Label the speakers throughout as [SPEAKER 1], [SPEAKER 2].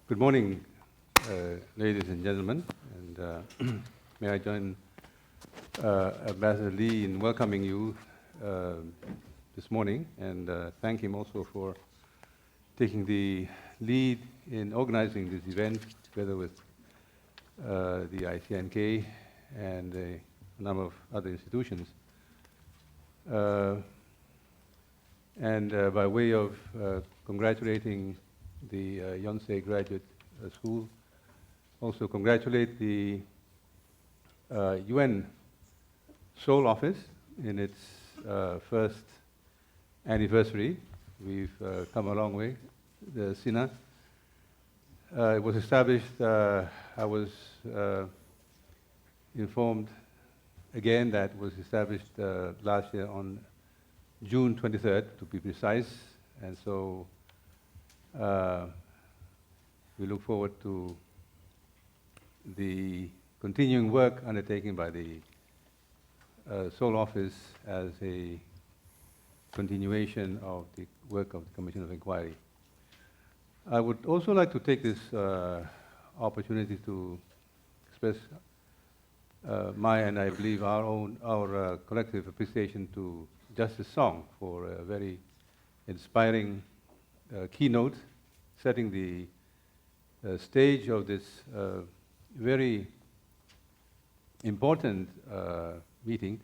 [SPEAKER 1] Good morning, ladies and gentlemen, and may I join Ambassador Lee in welcoming you this morning, and thank him also for taking the lead in organizing this event together with the ICNK and a number of other institutions. And by way of congratulating the Yonsei Graduate School, also congratulate the UN Seoul office in its first anniversary. We've come a long way. The SINA, it was established, I was informed again that it was established last year on June 23rd, to be precise, and so we look forward to the continuing work undertaken by the Seoul office as a continuation of the work of the Commission of Inquiry. I would also like to take this opportunity to express my, and I believe our collective appreciation to Justice Song for a very inspiring keynote, setting the stage of this very important meeting.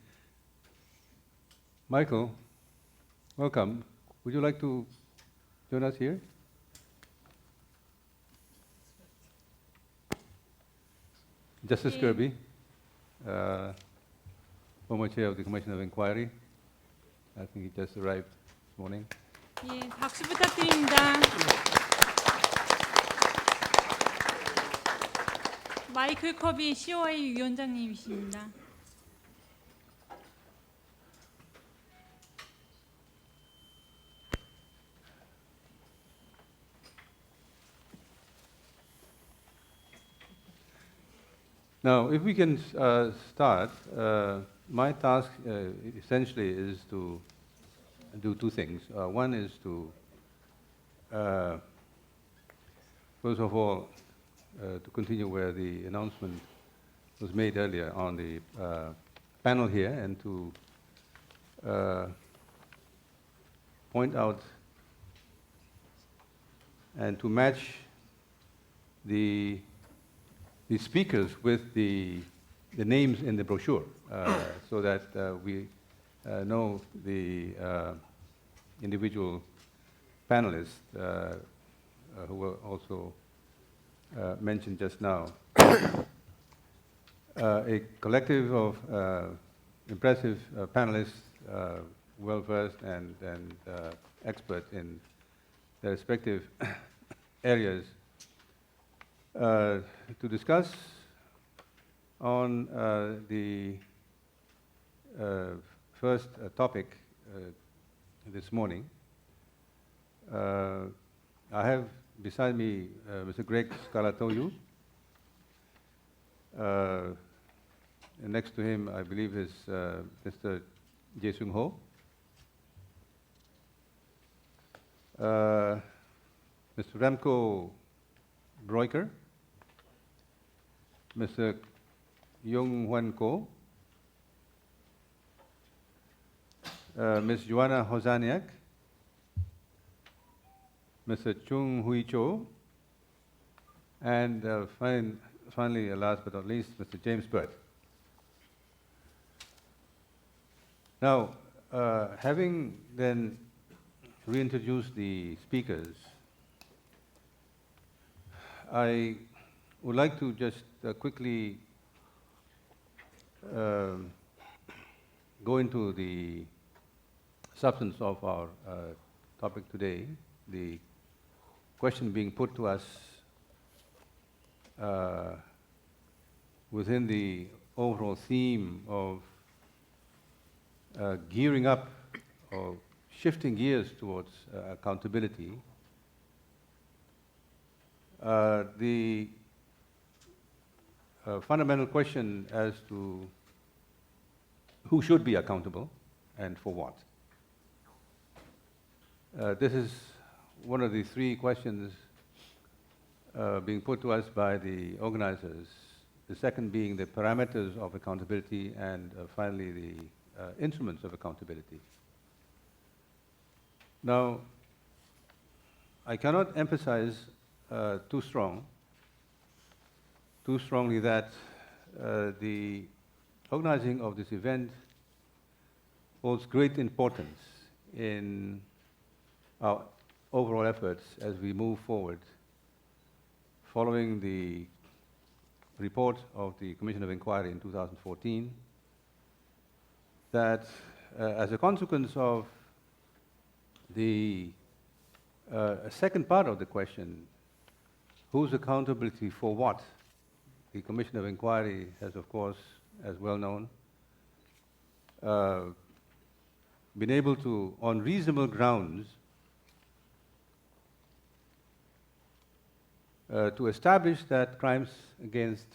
[SPEAKER 1] Michael, welcome. Would you like to join us here? Justice Kirby, former chair of the Commission of Inquiry. I think he just arrived this morning.
[SPEAKER 2] 예, 박수 부탁드립니다. 마이클 커비 COI 위원장님이십니다.
[SPEAKER 1] Now, if we can start, my task essentially is to do two things. One is to, first of all, to continue where the announcement was made earlier on the panel here, and to point out and to match the speakers with the names in the brochure, so that we know the individual panelists who were also mentioned just now. A collective of impressive panelists, well-versed and experts in their respective areas, to discuss on the first topic this morning. I have beside me Mr. Greg Scarlatoiu. And next to him, I believe, is Mr. Jae-Sung Ho. Mr. Remco Breuker, Mr. Yung Hwan Ko, Ms. Joanna Hozaniak, Mr. Chung Hui Cho, and finally, last but not least, Mr. James Burt. Now, having then reintroduced the speakers, I would like to just quickly go into the substance of our topic today. The question being put to us within the overall theme of gearing up or shifting gears towards accountability. The fundamental question as to who should be accountable and for what. This is one of the three questions being put to us by the organizers, the second being the parameters of accountability, and finally the instruments of accountability. Now, I cannot emphasize too strongly that the organizing of this event holds great importance in our overall efforts as we move forward following the report of the Commission of Inquiry in 2014, that as a consequence of the second part of the question, whose accountability for what, the Commission of Inquiry has, of course, as well known, been able to, on reasonable grounds, to establish that crimes against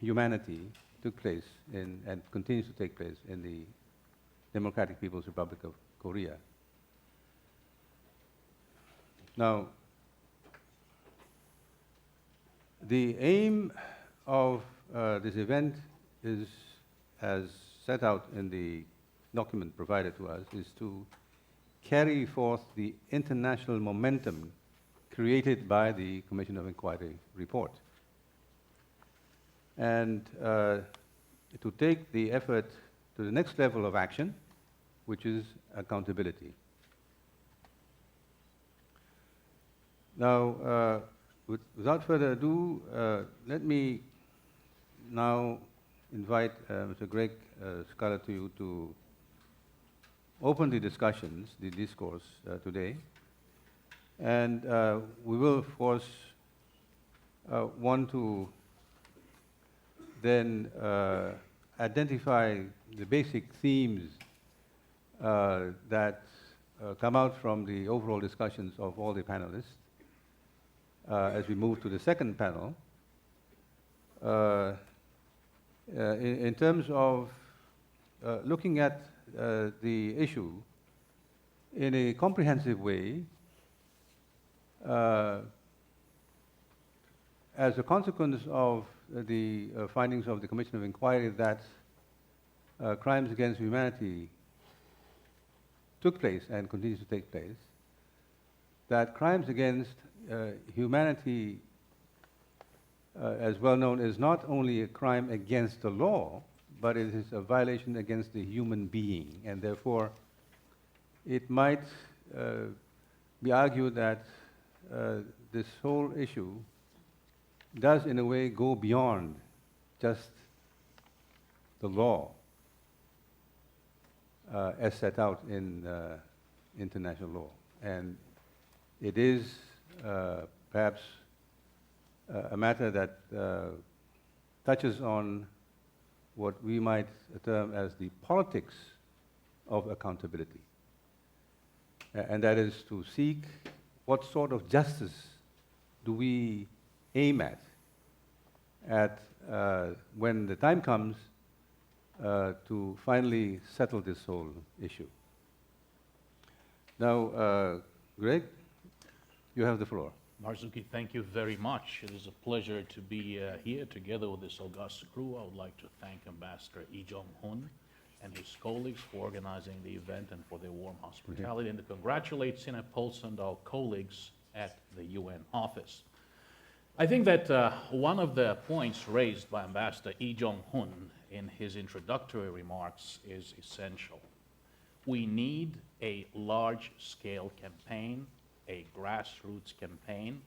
[SPEAKER 1] humanity took place and continues to take place in the Democratic People's Republic of Korea. Now, the aim of this event is, as set out in the document provided to us, is to carry forth the international momentum created by the Commission of Inquiry report, and to take the effort to the next level of action, which is accountability. Now, without further ado, let me now invite Mr. Greg Scarlett to open the discussions, the discourse today. And we will, of course, want to then identify the basic themes that come out from the overall discussions of all the panelists as we move to the second panel. In terms of looking at the issue in a comprehensive way, as a consequence of the findings of the Commission of Inquiry that crimes against humanity took place and continues to take place, that crimes against humanity, as well known, is not only a crime against the law, but it is a violation against the human being, and therefore it might be argued that this whole issue does in a way go beyond just the law as set out in international law. And it is perhaps a matter that touches on what we might term as the politics of accountability. And that is to seek what sort of justice do we aim at when the time comes to finally settle this whole issue. Now, Greg, you have the floor.
[SPEAKER 3] Marzuki, thank you very much. It is a pleasure to be here together with this august crew. I would like to thank Ambassador Lee Jong-hun and his colleagues for organizing the event and for their warm hospitality, and to congratulate Sine Pulse and our colleagues at the UN office. I think that one of the points raised by Ambassador Lee Jong-hun in his introductory remarks is essential. We need a large-scale campaign, a grassroots campaign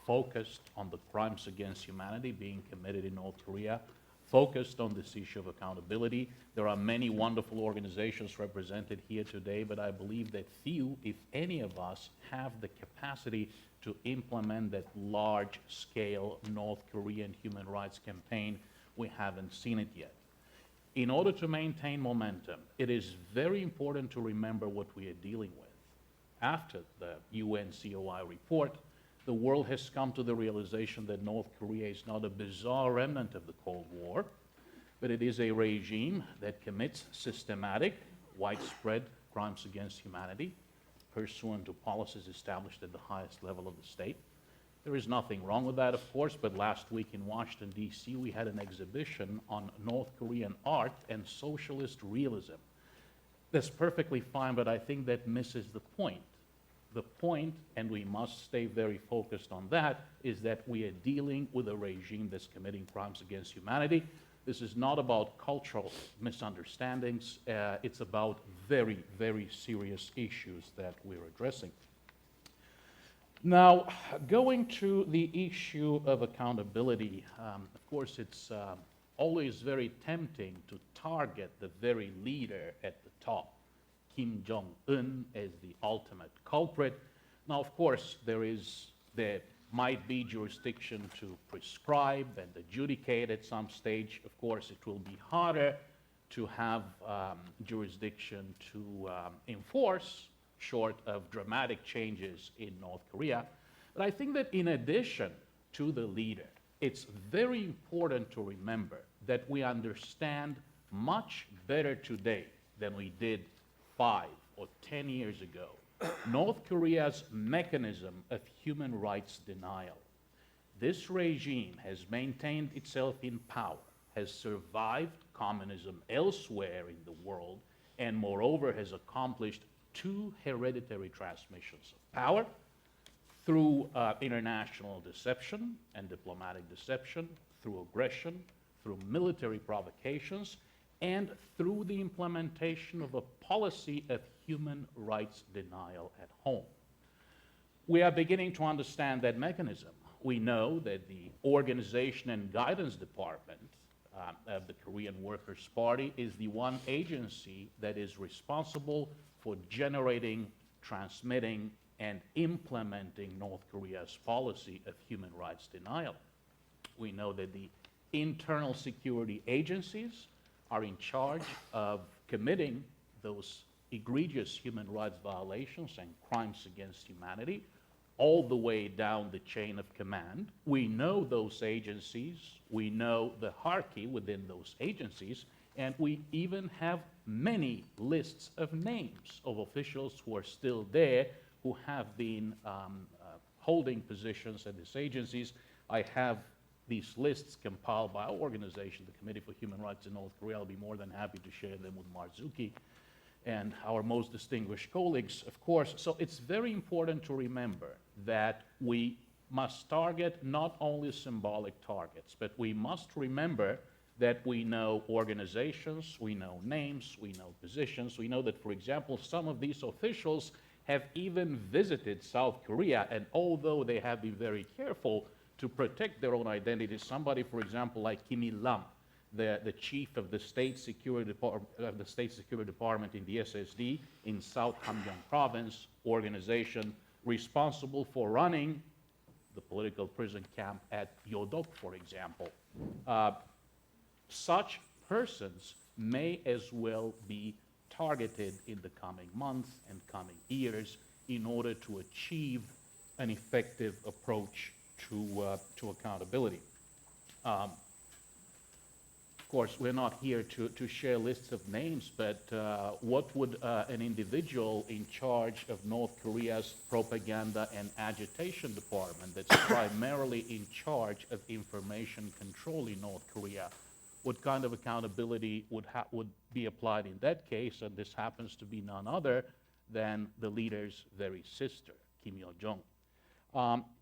[SPEAKER 3] focused on the crimes against humanity being committed in North Korea, focused on this issue of accountability. There are many wonderful organizations represented here today, but I believe that few, if any of us, have the capacity to implement that large-scale North Korean human rights campaign. We haven't seen it yet. In order to maintain momentum, it is very important to remember what we are dealing with. After the UN COI report, the world has come to the realization that North Korea is not a bizarre remnant of the Cold War, but it is a regime that commits systematic, widespread crimes against humanity, pursuant to policies established at the highest level of the state. There is nothing wrong with that, of course, but last week in Washington, D.C., we had an exhibition on North Korean art and socialist realism. That's perfectly fine, but I think that misses the point. The point, and we must stay very focused on that, is that we are dealing with a regime that's committing crimes against humanity. This is not about cultural misunderstandings. It's about very, very serious issues that we're addressing. Now, going to the issue of accountability, of course, it's always very tempting to target the very leader at the top, Kim Jong-un, as the ultimate culprit. Now, of course, there might be jurisdiction to prescribe and adjudicate at some stage. Of course, it will be harder to have jurisdiction to enforce, short of dramatic changes in North Korea. But I think that in addition to the leader, it's very important to remember that we understand much better today than we did 5 or 10 years ago North Korea's mechanism of human rights denial. This regime has maintained itself in power, has survived communism elsewhere in the world, and moreover has accomplished 2 hereditary transmissions of power through international deception and diplomatic deception, through aggression, through military provocations, and through the implementation of a policy of human rights denial at home. We are beginning to understand that mechanism. We know that the Organization and Guidance Department of the Korean Workers' Party is the one agency that is responsible for generating, transmitting, and implementing North Korea's policy of human rights denial. We know that the internal security agencies are in charge of committing those egregious human rights violations and crimes against humanity all the way down the chain of command. We know those agencies, we know the hierarchy within those agencies, and we even have many lists of names of officials who are still there, who have been holding positions at these agencies. I have these lists compiled by our organization, the Committee for Human Rights in North Korea. I'll be more than happy to share them with Marzuki and our most distinguished colleagues, of course. So it's very important to remember that we must target not only symbolic targets, but we must remember that we know organizations, we know names, we know positions. We know that, for example, some of these officials have even visited South Korea, and although they have been very careful to protect their own identity, somebody, for example, like Kim Il-lam, the chief of the State Security Department in the SSD in South Hamgyong Province, organization responsible for running the political prison camp at Yodok, for example. Such persons may as well be targeted in the coming months and coming years in order to achieve an effective approach to accountability. Of course, we're not here to share lists of names, but what would an individual in charge of North Korea's propaganda and agitation department that's primarily in charge of information control in North Korea, what kind of accountability would be applied in that case? And this happens to be none other than the leader's very sister, Kim Yo-jong.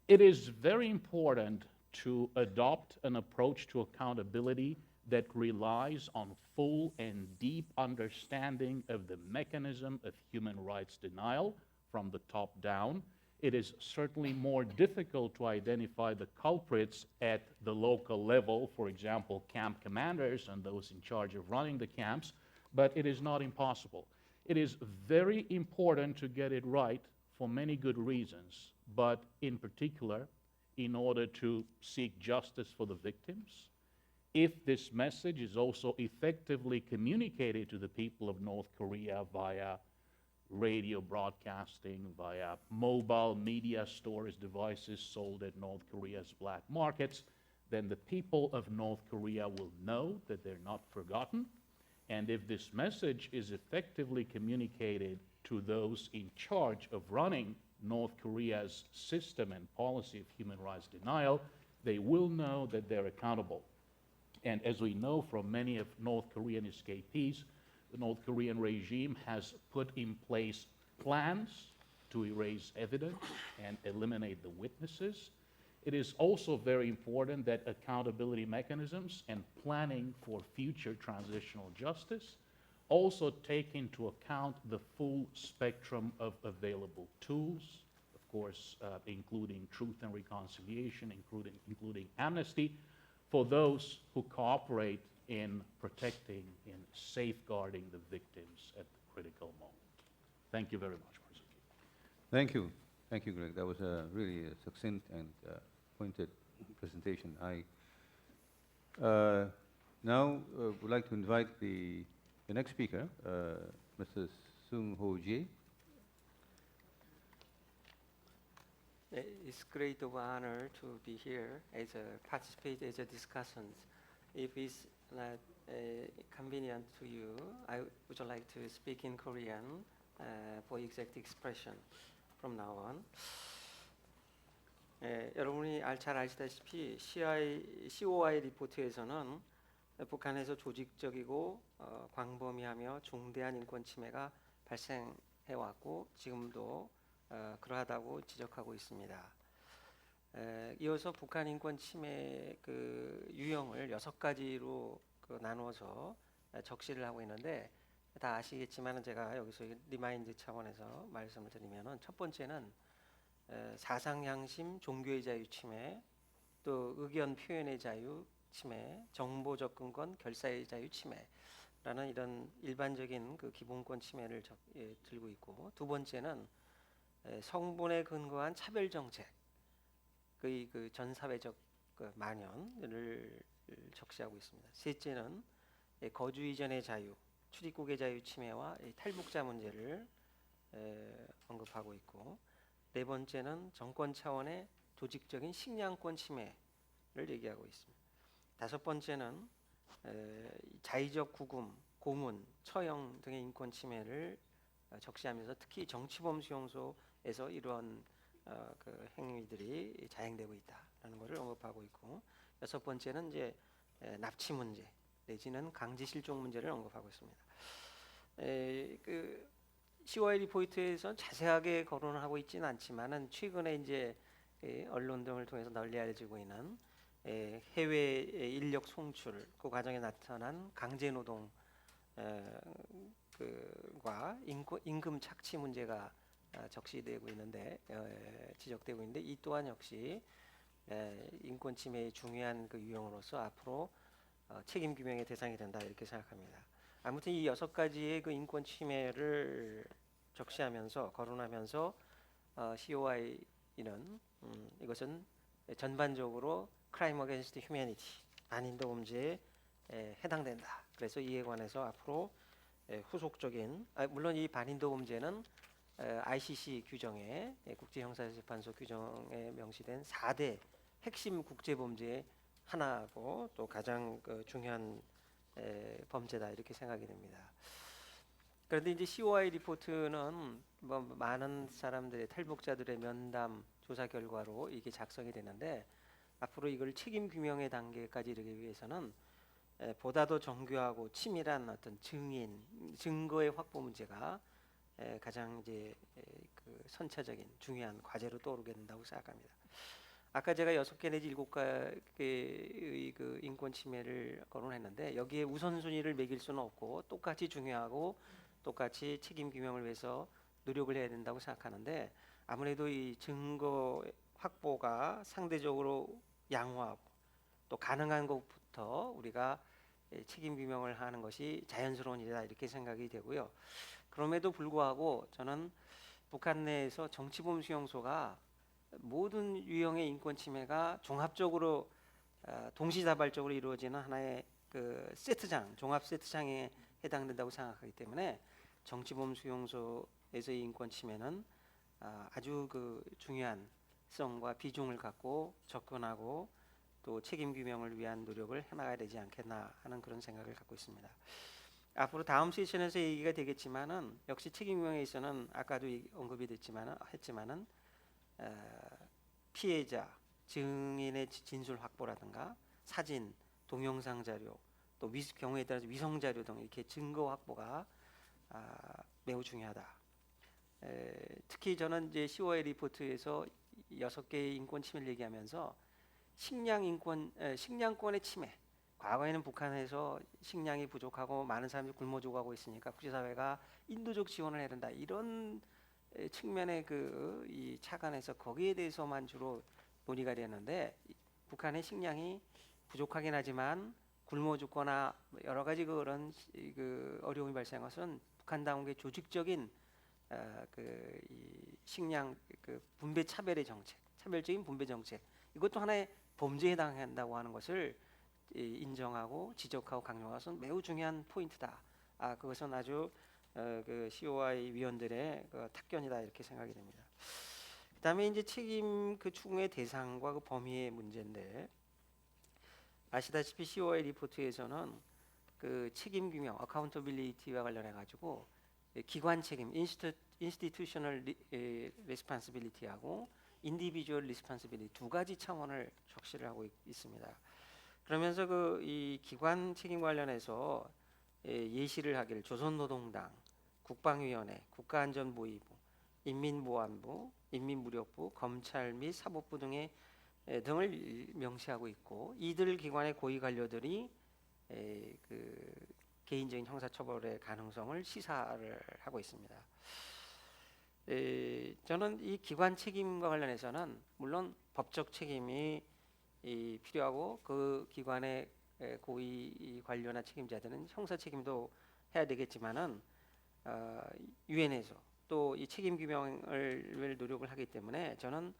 [SPEAKER 3] It is very important to adopt an approach to accountability that relies on full and deep understanding of the mechanism of human rights denial from the top down. It is certainly more difficult to identify the culprits at the local level, for example, camp commanders and those in charge of running the camps, but it is not impossible. It is very important to get it right for many good reasons, but in particular, in order to seek justice for the victims. If this message is also effectively communicated to the people of North Korea via radio broadcasting, via mobile media storage devices sold at North Korea's black markets, then the people of North Korea will know that they're not forgotten. And if this message is effectively communicated to those in charge of running North Korea's system and policy of human rights denial, they will know that they're accountable. And as we know from many of North Korean escapees, the North Korean regime has put in place plans to erase evidence and eliminate the witnesses. It is also very important that accountability mechanisms and planning for future transitional justice also take into account the full spectrum of available tools, of course, including truth and reconciliation, including amnesty, for those who cooperate in protecting and safeguarding the victims at the critical moment. Thank you very much, President.
[SPEAKER 1] Thank you. Thank you, Greg. That was a really succinct and pointed presentation. I now would like to invite the next speaker, Mr. Sung Ho Jae.
[SPEAKER 4] It's great of honor to be here as a participate as a discussions. If it's not convenient to you, I would like to speak in Korean for exact expression from now on. 여러분이 잘 아시다시피 COI 리포트에서는 북한에서 조직적이고 광범위하며 중대한 인권 침해가 발생해 왔고 지금도 그러하다고 지적하고 있습니다. 이어서 북한 인권 침해 그 유형을 6가지로 나누어서 적시를 하고 있는데 다 아시겠지만 제가 여기서 리마인드 차원에서 말씀을 드리면은 첫 번째는 사상 양심, 종교의 자유 침해, 또 의견 표현의 자유 침해, 정보 접근권, 결사의 자유 침해라는 이런 일반적인 그 기본권 침해를 들고 있고, 두 번째는 성분에 근거한 차별 정책, 그 전 사회적 만연을 적시하고 있습니다. 셋째는 거주 이전의 자유, 출입국의 자유 침해와 탈북자 문제를 언급하고 있고, 네 번째는 정권 차원의 조직적인 식량권 침해를 얘기하고 있습니다. 다섯 번째는 자의적 구금, 고문, 처형 등의 인권 침해를 적시하면서 특히 정치범 수용소에서 이러한 그 행위들이 자행되고 있다라는 것을 언급하고 있고, 여섯 번째는 이제 납치 문제 내지는 강제 실종 문제를 언급하고 있습니다. 그 COI 리포트에서 자세하게 거론을 하고 있지는 않지만은 최근에 이제 언론 등을 통해서 널리 알려지고 있는 해외 인력 송출 그 과정에 나타난 강제 노동 그과 임금 착취 문제가 적시되고 있는데 지적되고 있는데 이 또한 역시 인권 침해의 중요한 그 유형으로서 앞으로 책임 규명의 대상이 된다 이렇게 생각합니다. 아무튼 이 6가지의 그 인권 침해를 적시하면서 거론하면서 COI는 이것은 전반적으로 crime against humanity, 반인도 범죄에 해당된다. 그래서 이에 관해서 앞으로 후속적인 물론 이 반인도 범죄는 ICC 규정에 국제형사재판소 규정에 명시된 4대 핵심 국제범죄의 하나고 또 가장 중요한 범죄다 이렇게 생각이 됩니다. 그런데 이제 COI 리포트는 뭐 많은 사람들의 탈북자들의 면담 조사 결과로 이게 작성이 되는데 앞으로 이걸 책임 규명의 단계까지 이르기 위해서는 보다 더 정교하고 치밀한 어떤 증거의 확보 문제가 가장 이제 그 선차적인 중요한 과제로 떠오르게 된다고 생각합니다. 아까 제가 6개 내지 7개의 그 인권 침해를 거론했는데 여기에 우선순위를 매길 수는 없고 똑같이 중요하고 똑같이 책임 규명을 위해서 노력을 해야 된다고 생각하는데 아무래도 이 증거 확보가 상대적으로 양호하고 또 가능한 것부터 우리가 책임 규명을 하는 것이 자연스러운 일이다 이렇게 생각이 되고요. 그럼에도 불구하고 저는 북한 내에서 정치범 수용소가 모든 유형의 인권 침해가 종합적으로 동시다발적으로 이루어지는 하나의 그 세트장, 종합 세트장에 해당된다고 생각하기 때문에 정치범 수용소에서의 인권 침해는 아주 그 중요한 성과 비중을 갖고 접근하고 또 책임 규명을 위한 노력을 해나가야 되지 않겠나 하는 그런 생각을 갖고 있습니다. 앞으로 다음 세션에서 얘기가 되겠지만은 역시 책임규명에 있어서는 아까도 언급이 했지만은 피해자 증인의 진술 확보라든가 사진, 동영상 자료, 또 경우에 따라서 위성 자료 등 이렇게 증거 확보가 매우 중요하다. 특히 저는 이제 COI 리포트에서 6개의 인권 침해를 얘기하면서 식량권의 침해. 과거에는 북한에서 식량이 부족하고 많은 사람들이 굶어 죽어가고 있으니까 국제사회가 인도적 지원을 해야 된다. 이런 측면의 이 차관에서 거기에 대해서만 주로 논의가 되는데 북한의 식량이 부족하긴 하지만 굶어 죽거나 여러 가지 그런 어려움이 발생한 것은 북한 당국의 조직적인 이 식량 분배 차별의 정책, 차별적인 분배 정책 이것도 하나의 범죄에 해당한다고 하는 것을 인정하고 지적하고 강조하는 것은 매우 중요한 포인트다. 그것은 아주 그 COI 위원들의 탁견이다 이렇게 생각이 됩니다. 그다음에 이제 책임 추궁의 대상과 범위의 문제인데 아시다시피 COI 리포트에서는 책임 규명, accountability와 관련해 가지고 기관 책임, institutional responsibility하고 individual responsibility 두 가지 차원을 적시를 하고 있습니다. 그러면서 이 기관 책임 관련해서 예시를 하기를 조선노동당, 국방위원회, 국가안전보위부, 인민보안부, 인민무력부, 검찰 및 사법부 등을 명시하고 있고 이들 기관의 고위 관료들이 개인적인 형사처벌의 가능성을 시사를 하고 있습니다. 저는 이 기관 책임과 관련해서는 물론 법적 책임이 필요하고 그 기관의 고위 관료나 책임자들은 형사 책임도 해야 되겠지만은 유엔에서 또 이 책임 규명을 노력을 하기 때문에 저는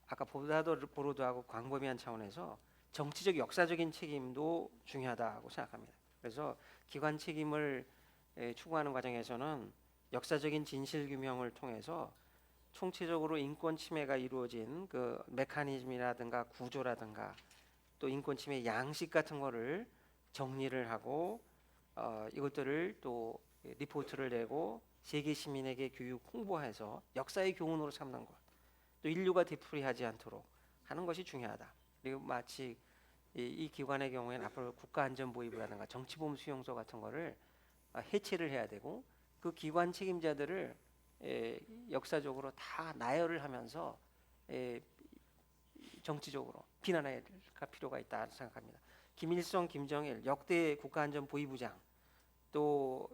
[SPEAKER 4] 아까 보도하고 광범위한 차원에서 정치적 역사적인 책임도 중요하다고 생각합니다. 그래서 기관 책임을 추구하는 과정에서는 역사적인 진실 규명을 통해서 총체적으로 인권 침해가 이루어진 그 메커니즘이라든가 구조라든가 또 인권 침해 양식 같은 거를 정리를 하고 이것들을 또 리포트를 내고 세계 시민에게 교육 홍보해서 역사의 교훈으로 삼는 것, 또 인류가 되풀이하지 않도록 하는 것이 중요하다. 그리고 마치 이 기관의 경우에는 앞으로 국가안전보위부라든가 정치보험 수용소 같은 거를 해체를 해야 되고 그 기관 책임자들을 역사적으로 다 나열을 하면서 정치적으로 비난할 필요가 있다 생각합니다. 김일성, 김정일 역대 국가안전보위부장 또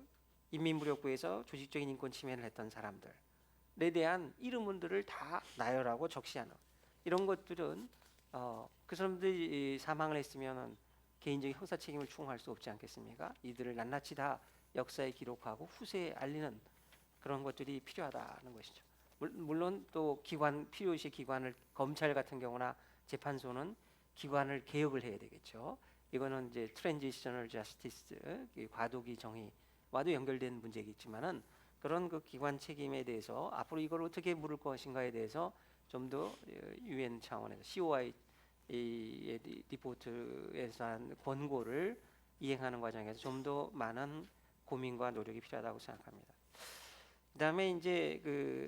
[SPEAKER 4] 인민무력부에서 조직적인 인권 침해를 했던 사람들에 대한 이름들을 다 나열하고 적시하는 이런 것들은 그 사람들이 사망을 했으면 개인적인 형사 책임을 추궁할 수 없지 않겠습니까? 이들을 낱낱이 다 역사에 기록하고 후세에 알리는 그런 것들이 필요하다는 것이죠. 물론 또 필요시 기관을 검찰 같은 경우나 재판소는 기관을 개혁을 해야 되겠죠. 이거는 이제 트랜지셔널 저스티스 과도기 정의와도 연결된 문제겠지만은 그런 기관 책임에 대해서 앞으로 이걸 어떻게 물을 것인가에 대해서 좀 더 UN 차원에서 COI 리포트에서 한 권고를 이행하는 과정에서 좀 더 많은 고민과 노력이 필요하다고 생각합니다. 그다음에 이제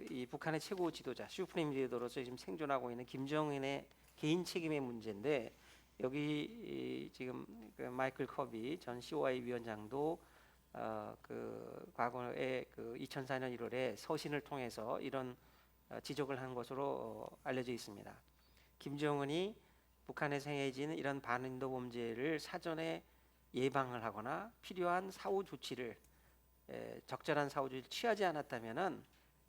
[SPEAKER 4] 이 북한의 최고 지도자 슈프림 리더로서 지금 생존하고 있는 김정은의 개인 책임의 문제인데 여기 지금 마이클 커비 전 COI 위원장도 과거에 2004년 1월에 서신을 통해서 이런 지적을 한 것으로 알려져 있습니다. 김정은이 북한에서 행해지는 이런 반인도 범죄를 사전에 예방을 하거나 필요한 사후 조치를 적절한 사후 조치를 취하지 않았다면은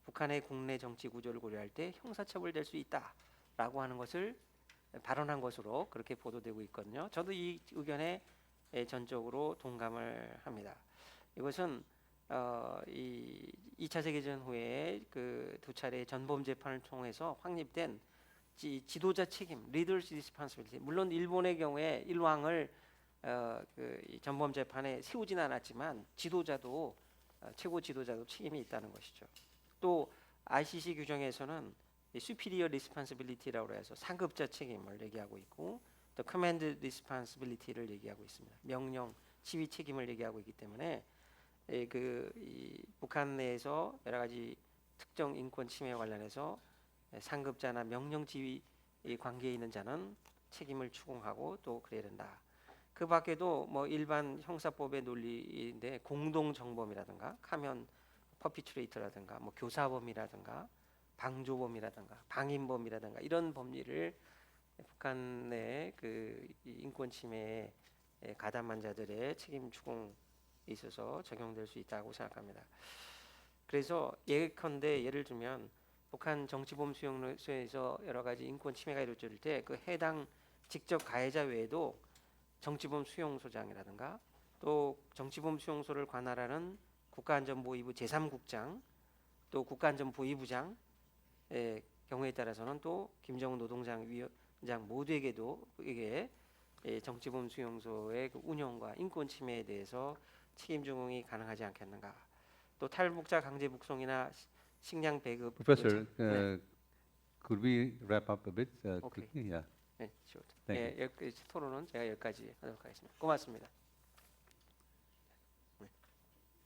[SPEAKER 4] 북한의 국내 정치 구조를 고려할 때 형사처벌될 수 있다라고 하는 것을 발언한 것으로 그렇게 보도되고 있거든요. 저도 이 의견에 전적으로 동감을 합니다. 이것은 이 2차 세계대전 후에 두 차례 전범 재판을 통해서 확립된 지도자 책임, leaders responsibility. 물론 일본의 경우에 일왕을 이 전범 재판에 세우지는 않았지만 지도자도 최고 지도자도 책임이 있다는 것이죠. 또 ICC 규정에서는 superior responsibility라고 해서 상급자 책임을 얘기하고 있고 또 command responsibility를 얘기하고 있습니다. 명령, 지휘 책임을 얘기하고 있기 때문에 이 북한 내에서 여러 가지 특정 인권 침해 관련해서 상급자나 명령지휘 관계에 있는 자는 책임을 추궁하고 또 그래야 된다. 그 밖에도 뭐 일반 형사법의 논리인데 공동정범이라든가 가면 퍼피츄레이터라든가 뭐 교사범이라든가 방조범이라든가 방임범이라든가 이런 법리를 북한 내 그 인권 침해에 가담한 자들의 책임 추궁에 있어서 적용될 수 있다고 생각합니다. 그래서 예컨대 예를 들면 북한 정치범 수용소에서 여러 가지 인권 침해가 이루어질 때 그 해당 직접 가해자 외에도 정치범 수용소장이라든가 또 정치범 수용소를 관할하는 국가안전보위부 제3국장 또 국가안전보위부장의 경우에 따라서는 또 김정은 노동장 위원장 모두에게도 이게 정치범 수용소의 그 운영과 인권 침해에 대해서 책임 적용이 가능하지 않겠는가. 또 탈북자 강제 북송이나 식량 배급.
[SPEAKER 1] Professor,
[SPEAKER 4] 네.
[SPEAKER 1] could we wrap up a bit
[SPEAKER 4] Okay.
[SPEAKER 1] quickly? Yeah.
[SPEAKER 4] 네, sure.
[SPEAKER 1] Thank
[SPEAKER 4] 여기까지 토론은 제가 여기까지 하도록 하겠습니다. 고맙습니다.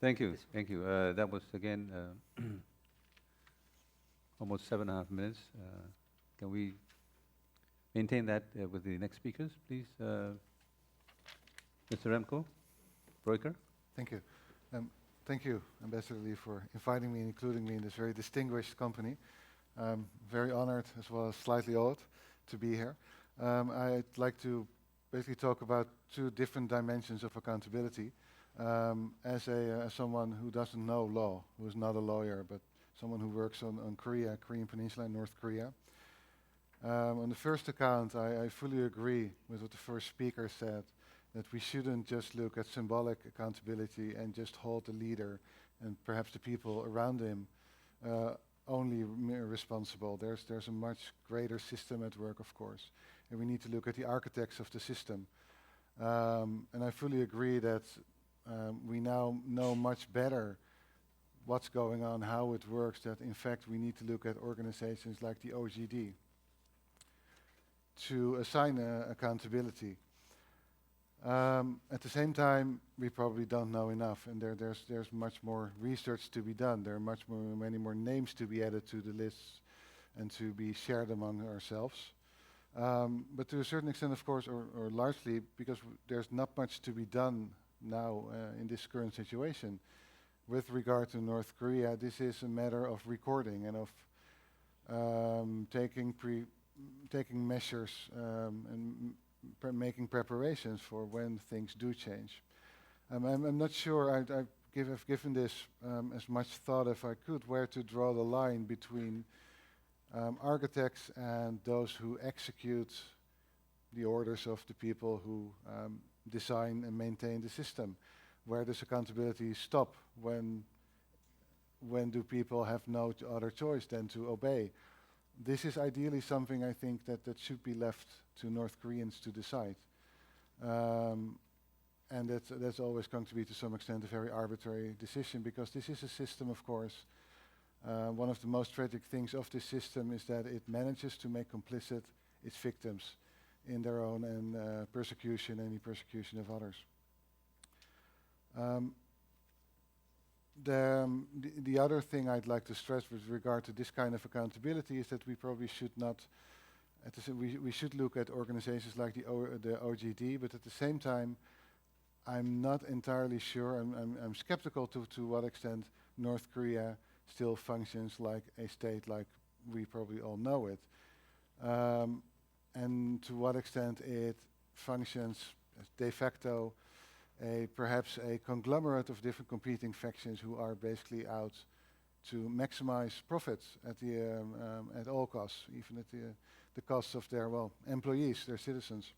[SPEAKER 1] Thank you. Thank you. That was again almost 7.5 minutes. Can we maintain that with the next speakers, please? Mr. Remco, Broeker.
[SPEAKER 5] Thank you. Thank you, Ambassador Lee, for inviting me and including me in this very distinguished company. I'm very honored as well as slightly awed to be here. I'd like to basically talk about two different dimensions of accountability. As someone who doesn't know law, who is not a lawyer, but someone who works on Korean Peninsula and North Korea. On the first account, I fully agree with what the first speaker said, that we shouldn't just look at symbolic accountability and just hold the leader and perhaps the people around him only responsible. There's a much greater system at work, of course, and we need to look at the architects of the system. And I fully agree that we now know much better what's going on, how it works, that in fact we need to look at organizations like the OGD to assign accountability. At the same time, we probably don't know enough, and there's much more research to be done. There are many more names to be added to the lists and to be shared among ourselves. But to a certain extent, of course, or largely, because there's not much to be done now in this current situation. With regard to North Korea, this is a matter of recording and of taking measures and making preparations for when things do change. I'm not sure I've given this as much thought as I could, where to draw the line between architects and those who execute the orders of the people who design and maintain the system. Where does accountability stop? When do people have no other choice than to obey? This is ideally something I think that should be left to North Koreans to decide. And that's always going to be, to some extent, a very arbitrary decision, because this is a system, of course. One of the most tragic things of this system is that it manages to make complicit its victims in their own persecution and the persecution of others. The other thing I'd like to stress with regard to this kind of accountability is that we probably should not, we should look at organizations like the OGD, but at the same time, I'm not entirely sure, I'm skeptical to what extent North Korea still functions like a state like we probably all know it. And to what extent it functions as de facto perhaps a conglomerate of different competing factions who are basically out to maximize profits at all costs, even at the cost of their employees, their citizens,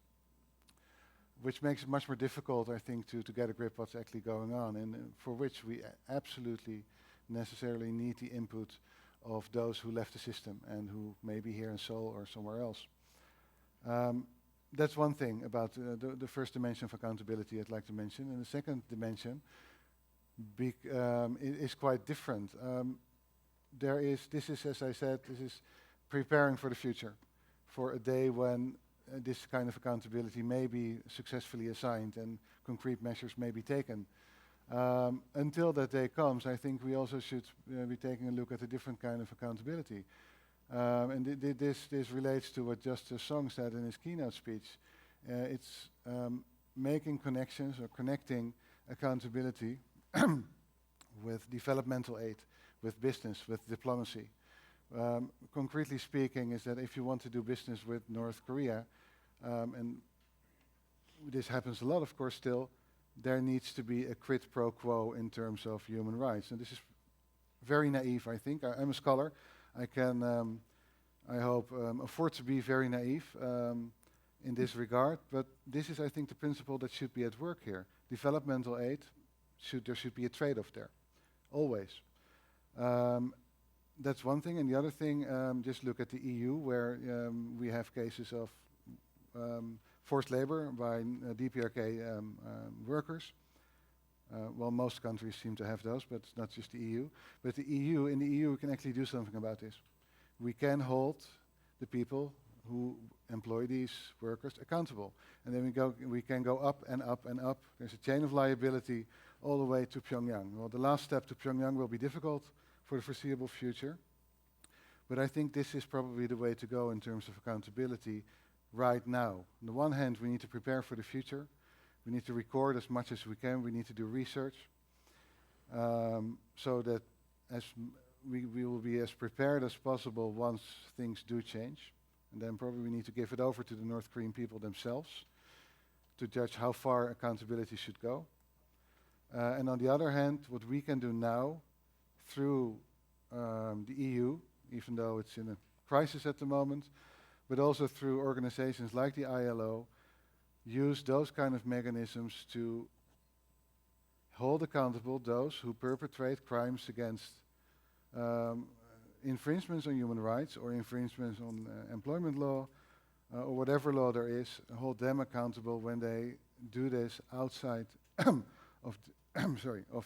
[SPEAKER 5] which makes it much more difficult, I think, to get a grip what's actually going on, and for which we absolutely necessarily need the input of those who left the system and who may be here in Seoul or somewhere else. That's one thing about the first dimension of accountability I'd like to mention. And the second dimension is quite different. This is, as I said, this is preparing for the future, for a day when this kind of accountability may be successfully assigned and concrete measures may be taken. Until that day comes, I think we also should be taking a look at a different kind of accountability. And this relates to what Justice Song said in his keynote speech. It's making connections or connecting accountability with developmental aid, with business, with diplomacy. Concretely speaking, is that if you want to do business with North Korea, and this happens a lot, of course, still, there needs to be a quid pro quo in terms of human rights. And this is very naive, I think. I'm a scholar. I can, I hope, afford to be very naive in this regard. But this is, I think, the principle that should be at work here. Developmental aid, there should be a trade-off there, always. That's one thing. And the other thing, just look at the EU, where we have cases of forced labor by DPRK workers. Well, most countries seem to have those, but it's not just the EU. But in the EU, we can actually do something about this. We can hold the people who employ these workers accountable. And then we can go up and up and up. There's a chain of liability all the way to Pyongyang. Well, the last step to Pyongyang will be difficult for the foreseeable future. But I think this is probably the way to go in terms of accountability right now. On the one hand, we need to prepare for the future. We need to record as much as we can. We need to do research so that we will be as prepared as possible once things do change. And then probably we need to give it over to the North Korean people themselves to judge how far accountability should go. And on the other hand, what we can do now through the EU, even though it's in a crisis at the moment, but also through organizations like the ILO, use those kind of mechanisms to hold accountable those who perpetrate crimes against infringements on human rights or infringements on employment law or whatever law there is, hold them accountable when they do this outside of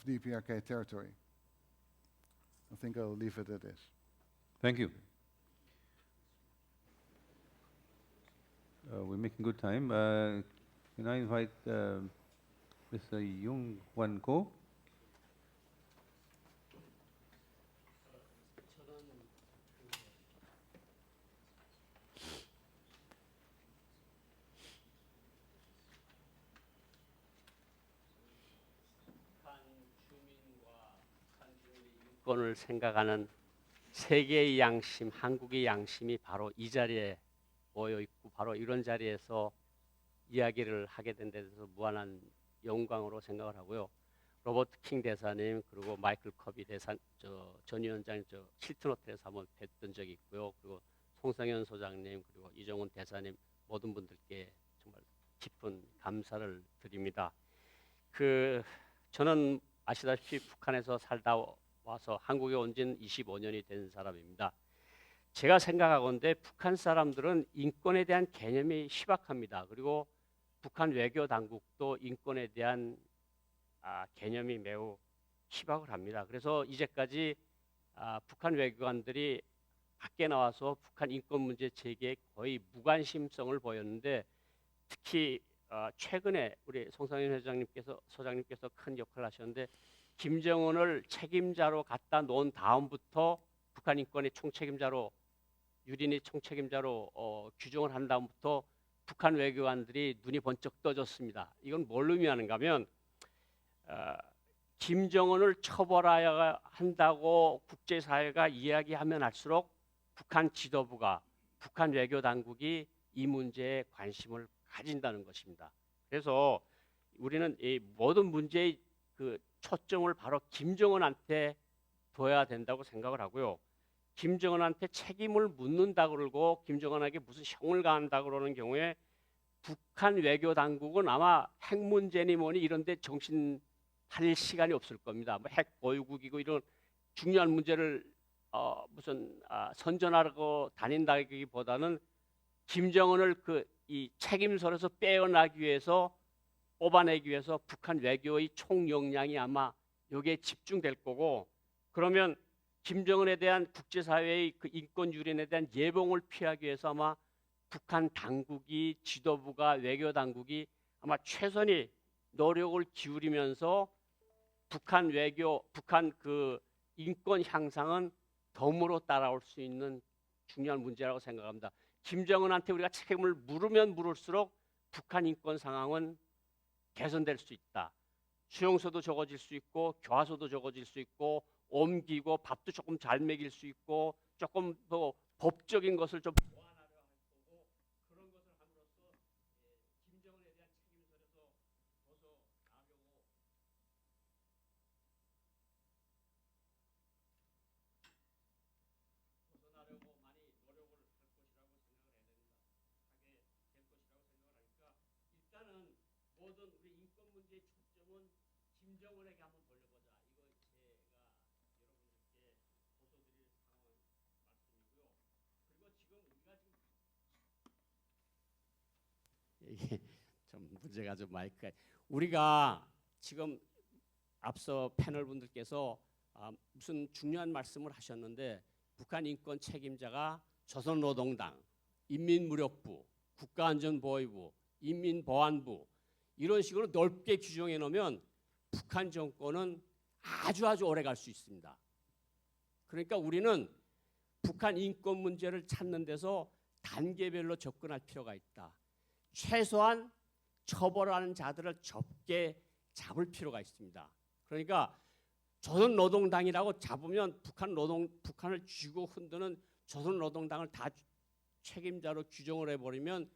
[SPEAKER 5] DPRK territory. I think I'll leave it at this.
[SPEAKER 1] Thank you. We're making good time. Can I invite Mr. Yung Hwan Ko?
[SPEAKER 6] 인권을 생각하는 세계의 양심, 한국의 양심이 바로 이 자리에 모여 있고 바로 이런 자리에서 이야기를 하게 된 데 대해서 무한한 영광으로 생각을 하고요. 로버트 킹 대사님 그리고 마이클 커비 전 위원장 힐튼 호텔에서 한번 뵀던 적이 있고요. 그리고 송상현 소장님 그리고 이정훈 대사님 모든 분들께 정말 깊은 감사를 드립니다. 저는 아시다시피 북한에서 살다 와서 한국에 온 지는 25년이 된 사람입니다. 제가 생각하건대 북한 사람들은 인권에 대한 개념이 희박합니다. 그리고 북한 외교 당국도 인권에 대한 개념이 매우 희박을 합니다. 그래서 이제까지 북한 외교관들이 밖에 나와서 북한 인권 문제 제기에 거의 무관심성을 보였는데 특히 최근에 우리 송상현 소장님께서 큰 역할을 하셨는데 김정은을 책임자로 갖다 놓은 다음부터 북한 인권의 총책임자로 유린이 총책임자로 규정을 한 다음부터 북한 외교관들이 눈이 번쩍 떠졌습니다. 이건 뭘 의미하는가 하면 김정은을 처벌해야 한다고 국제사회가 이야기하면 할수록 북한 지도부가 북한 외교당국이 이 문제에 관심을 가진다는 것입니다. 그래서 우리는 이 모든 문제의 초점을 바로 김정은한테 둬야 된다고 생각을 하고요. 김정은한테 책임을 묻는다 그러고 김정은에게 무슨 형을 가한다 그러는 경우에 북한 외교 당국은 아마 핵 문제니 뭐니 이런 데 정신 할 시간이 없을 겁니다. 뭐 핵 보유국이고 이런 중요한 문제를 선전하고 다닌다기보다는 김정은을 이 책임서에서 빼어나기 위해서 뽑아내기 위해서 북한 외교의 총역량이 아마 여기에 집중될 거고 그러면 김정은에 대한 국제사회의 인권 유린에 대한 예봉을 피하기 위해서 아마 북한 당국이 지도부가 외교 당국이 아마 최선의 노력을 기울이면서 북한 외교, 북한 그 인권 향상은 덤으로 따라올 수 있는 중요한 문제라고 생각합니다. 김정은한테 우리가 책임을 물으면 물을수록 북한 인권 상황은 개선될 수 있다. 수용소도 적어질 수 있고 교화소도 적어질 수 있고 옮기고 밥도 조금 잘 먹일 수 있고 조금 더 법적인 것을 좀 보완하려 할 거고 그런 것을 함으로써 김정은에 대한 책임서에서 벗어나려고 많이 노력을 할 것이라고 생각을 하게 될 것이라고 생각을 하니까 일단은 모든 우리 인권 문제의 초점은 김정은에게 한번 돌려보자. 이거 제가 여러분들께 보도드릴 상황 말씀이고요. 그리고 지금 우리가 지금 이게 좀 문제가 좀 마이크가 우리가 지금 앞서 패널 분들께서 무슨 중요한 말씀을 하셨는데 북한 인권 책임자가 조선노동당, 인민무력부, 국가안전보위부, 인민보안부 이런 식으로 넓게 규정해 놓으면 북한 정권은 아주 오래 갈 수 있습니다. 그러니까 우리는 북한 인권 문제를 찾는 데서 단계별로 접근할 필요가 있다. 최소한 처벌하는 자들을 적게 잡을 필요가 있습니다. 그러니까 조선노동당이라고 잡으면 북한을 쥐고 흔드는 조선노동당을 다 책임자로 규정을 해버리면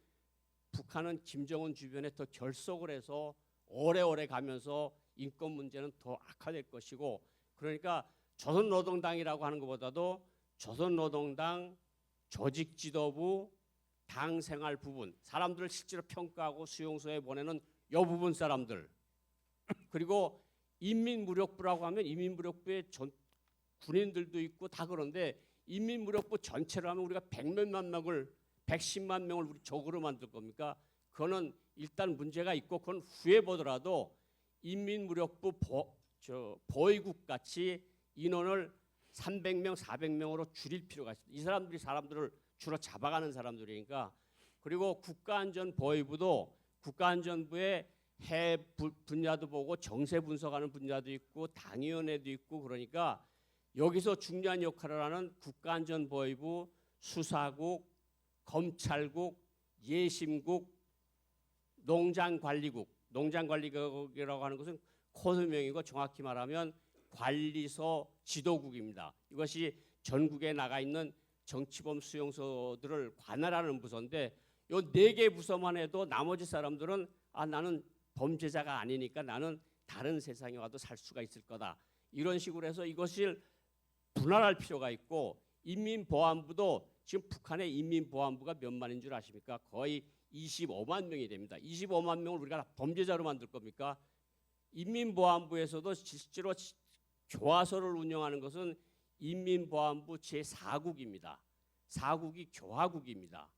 [SPEAKER 6] 북한은 김정은 주변에 더 결속을 해서 오래오래 가면서 인권 문제는 더 악화될 것이고 그러니까 조선노동당이라고 하는 것보다도 조선노동당 조직지도부 당생활 부분 사람들을 실제로 평가하고 수용소에 보내는 요 부분 사람들 그리고 인민무력부라고 하면 인민무력부에 군인들도 있고 다 그런데 인민무력부 전체로 하면 우리가 100몇만 명을 110만 명을 우리 적으로 만들 겁니까? 그거는 일단 문제가 있고 그건 후에 보더라도 인민무력부 보위국 같이 인원을 300명, 400명으로 줄일 필요가 있습니다. 이 사람들을 주로 잡아가는 사람들이니까 그리고 국가안전보위부도 국가안전부에 해 분야도 보고 정세 분석하는 분야도 있고 당위원회도 있고 그러니까 여기서 중요한 역할을 하는 국가안전보위부, 수사국, 검찰국, 예심국, 농장관리국, 농장관리국이라고 하는 것은 코드명이고 정확히 말하면 관리소 지도국입니다. 이것이 전국에 나가 있는 정치범 수용소들을 관할하는 부서인데 이 4개 부서만 해도 나머지 사람들은 나는 범죄자가 아니니까 나는 다른 세상에 와도 살 수가 있을 거다. 이런 식으로 해서 이것을 분할할 필요가 있고 인민보안부도 지금 북한의 인민보안부가 몇 만인 줄 아십니까? 거의 25만 명이 됩니다. 25만 명을 우리가 범죄자로 만들 겁니까? 인민보안부에서도 실제로 교화소를 운영하는 것은 인민보안부 제4국입니다. 4국이 교화국입니다.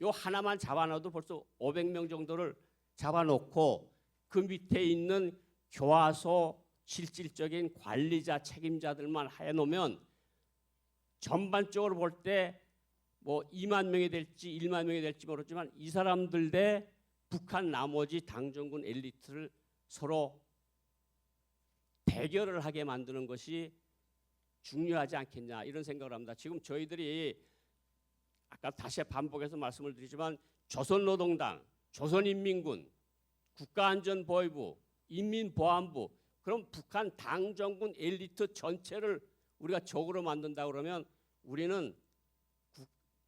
[SPEAKER 6] 요 하나만 잡아놔도 벌써 500명 정도를 잡아놓고 그 밑에 있는 교화소 실질적인 관리자 책임자들만 해놓으면 전반적으로 볼 때 뭐 2만 명이 될지 1만 명이 될지 모르지만 이 사람들 대 북한 나머지 당정군 엘리트를 서로 대결을 하게 만드는 것이 중요하지 않겠냐 이런 생각을 합니다. 지금 저희들이 아까 다시 반복해서 말씀을 드리지만 조선노동당, 조선인민군, 국가안전보위부, 인민보안부 그럼 북한 당정군 엘리트 전체를 우리가 적으로 만든다 그러면 우리는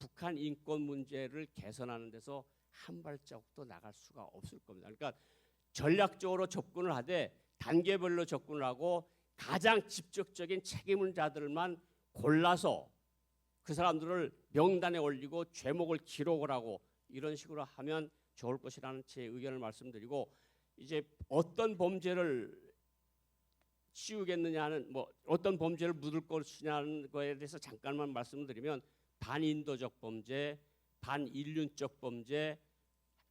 [SPEAKER 6] 북한 인권 문제를 개선하는 데서 한 발자국도 나갈 수가 없을 겁니다. 그러니까 전략적으로 접근을 하되 단계별로 접근을 하고 가장 직접적인 책임을 자들만 골라서 그 사람들을 명단에 올리고 죄목을 기록을 하고 이런 식으로 하면 좋을 것이라는 제 의견을 말씀드리고 이제 어떤 범죄를 씌우겠느냐는 뭐 어떤 범죄를 묻을 것이냐는 거에 대해서 잠깐만 말씀드리면 반인도적 범죄, 반인륜적 범죄,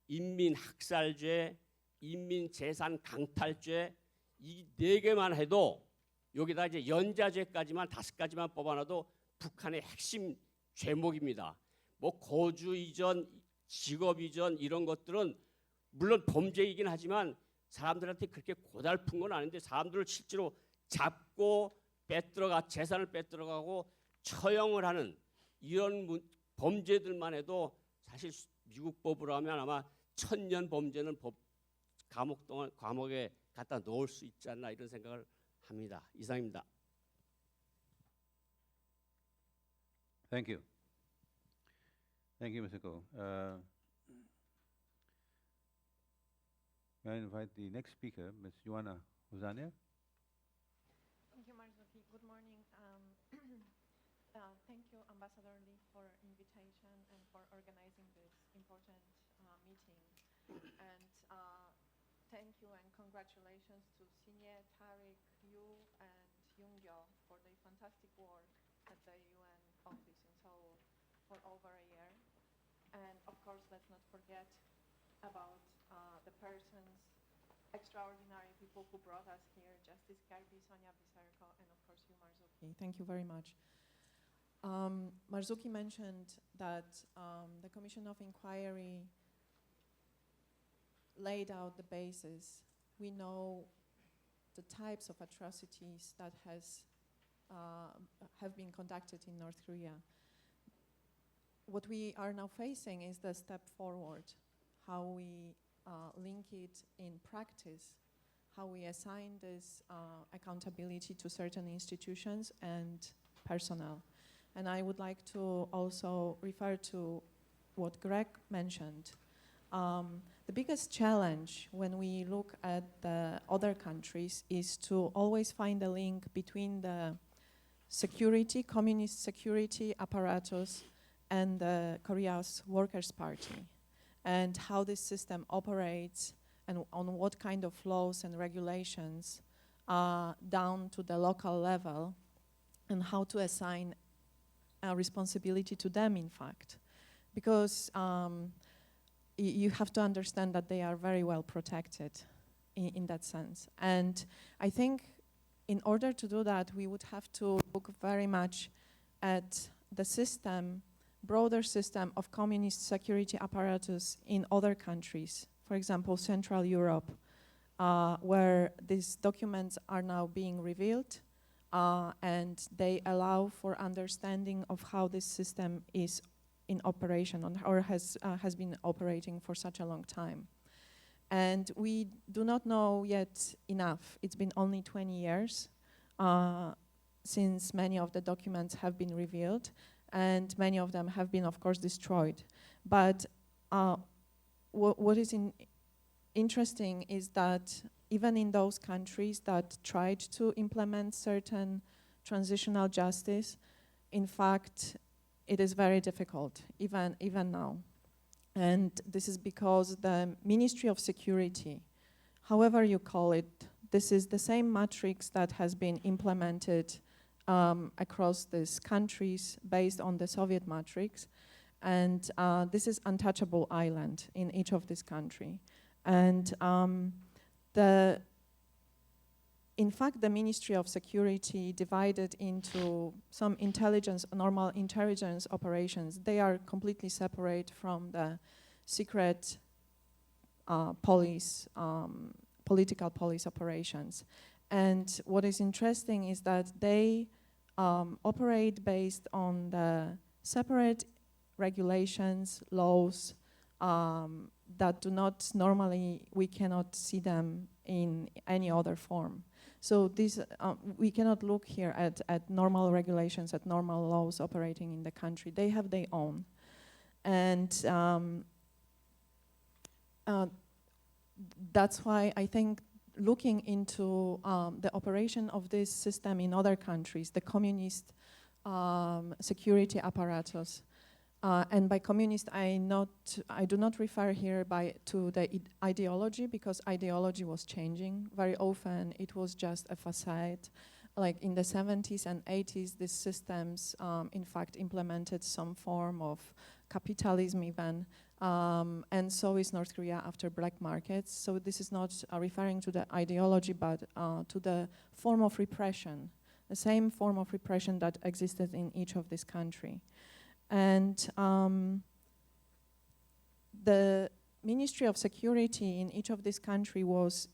[SPEAKER 6] 인민학살죄, 인민재산 강탈죄 이 4개만 해도 여기다 이제 연자죄까지만 5가지만 뽑아놔도 북한의 핵심 죄목입니다. 뭐 거주 이전, 직업 이전 이런 것들은 물론 범죄이긴 하지만 사람들한테 그렇게 고달픈 건 아닌데 사람들을 실제로 잡고 재산을 빼들어가고 처형을 하는 이런 범죄들만 해도 사실 미국 법으로 하면 아마 1000년 범죄는 감옥에 갖다 놓을 수 있지 않나 이런 생각을 합니다. 이상입니다.
[SPEAKER 1] Thank you. Thank you, Mr. Ko. May I invite the next speaker, Ms. Joanna Huzania?
[SPEAKER 7] Thank you, Marzuki. Good morning. Thank you, Ambassador Lee, for invitation and for organizing this important meeting. And thank you and congratulations to Sinye, Tariq, you, and Yoonggyo for the fantastic work at the UN office in Seoul for over a year. And of course, let's not forget about the persons, extraordinary people who brought us here, Justice Kirby, Sonia Biserko, and of course you, Marzuki. Thank you very much. Marzuki mentioned that the Commission of Inquiry laid out the basis. We know the types of atrocities that have been conducted in North Korea. What we are now facing is the step forward, how we link it in practice, how we assign this accountability to certain institutions and personnel. And I would like to also refer to what Greg mentioned. The biggest challenge when we look at the other countries is to always find a link between the security, communist security apparatus and Korea's Workers' Party, and how this system operates and on what kind of laws and regulations down to the local level, and how to assign a responsibility to them, in fact. Because you have to understand that they are very well protected in that sense. And I think in order to do that, we would have to look very much at the system, broader system of communist security apparatus in other countries, for example, Central Europe, where these documents are now being revealed, and they allow for understanding of how this system is in operation or has been operating for such a long time. And we do not know yet enough. It's been only 20 years since many of the documents have been revealed, and many of them have been, of course, destroyed. But what is interesting is that even in those countries that tried to implement certain transitional justice, in fact, it is very difficult, even now. And this is because the Ministry of Security, however you call it, this is the same matrix that has been implemented across these countries based on the Soviet matrix. And this is untouchable island in each of these countries. And in fact, the Ministry of Security divided into some normal intelligence operations. They are completely separate from the secret police, political police operations. And what is interesting is that they operate based on the separate regulations, laws, that do not normally, we cannot see them in any other form. So this, we cannot look here at normal regulations, at normal laws operating in the country. They have their own. And that's why I think looking into the operation of this system in other countries, the communist security apparatus, and by communist, I do not refer here to the ideology, because ideology was changing. Very often it was just a facade. Like in the 70s and 80s, these systems, in fact, implemented some form of capitalism even, and so is North Korea after black markets. So this is not referring to the ideology, but to the form of repression, the same form of repression that existed in each of these countries. And the Ministry of Security in each of these countries was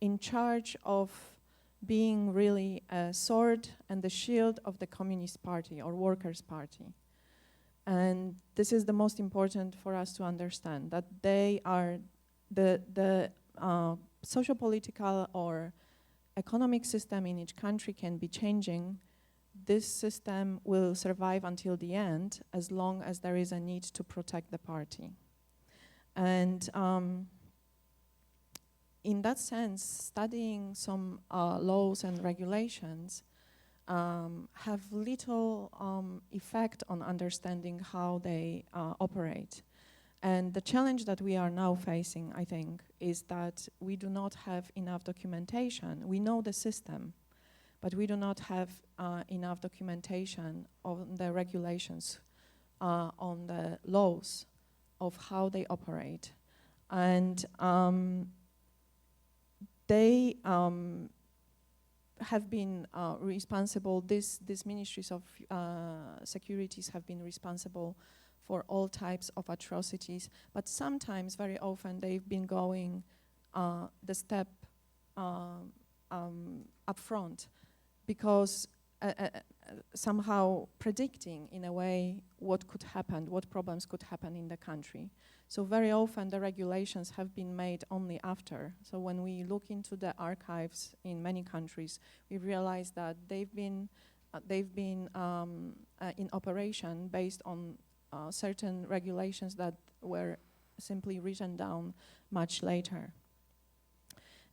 [SPEAKER 7] in charge of being really a sword and the shield of the Communist Party or Workers' Party. And this is the most important for us to understand, that they are the socio-political or economic system in each country can be changing. This system will survive until the end as long as there is a need to protect the party. And in that sense, studying some laws and regulations have little effect on understanding how they operate. And the challenge that we are now facing, I think, is that we do not have enough documentation. We know the system, but we do not have enough documentation on the regulations, on the laws of how they operate. And they have been responsible, these ministries of securities have been responsible for all types of atrocities, but sometimes, very often, they've been going the step up front, because somehow predicting in a way what could happen, what problems could happen in the country. So very often the regulations have been made only after. So when we look into the archives in many countries, we realize that they've been in operation based on certain regulations that were simply written down much later.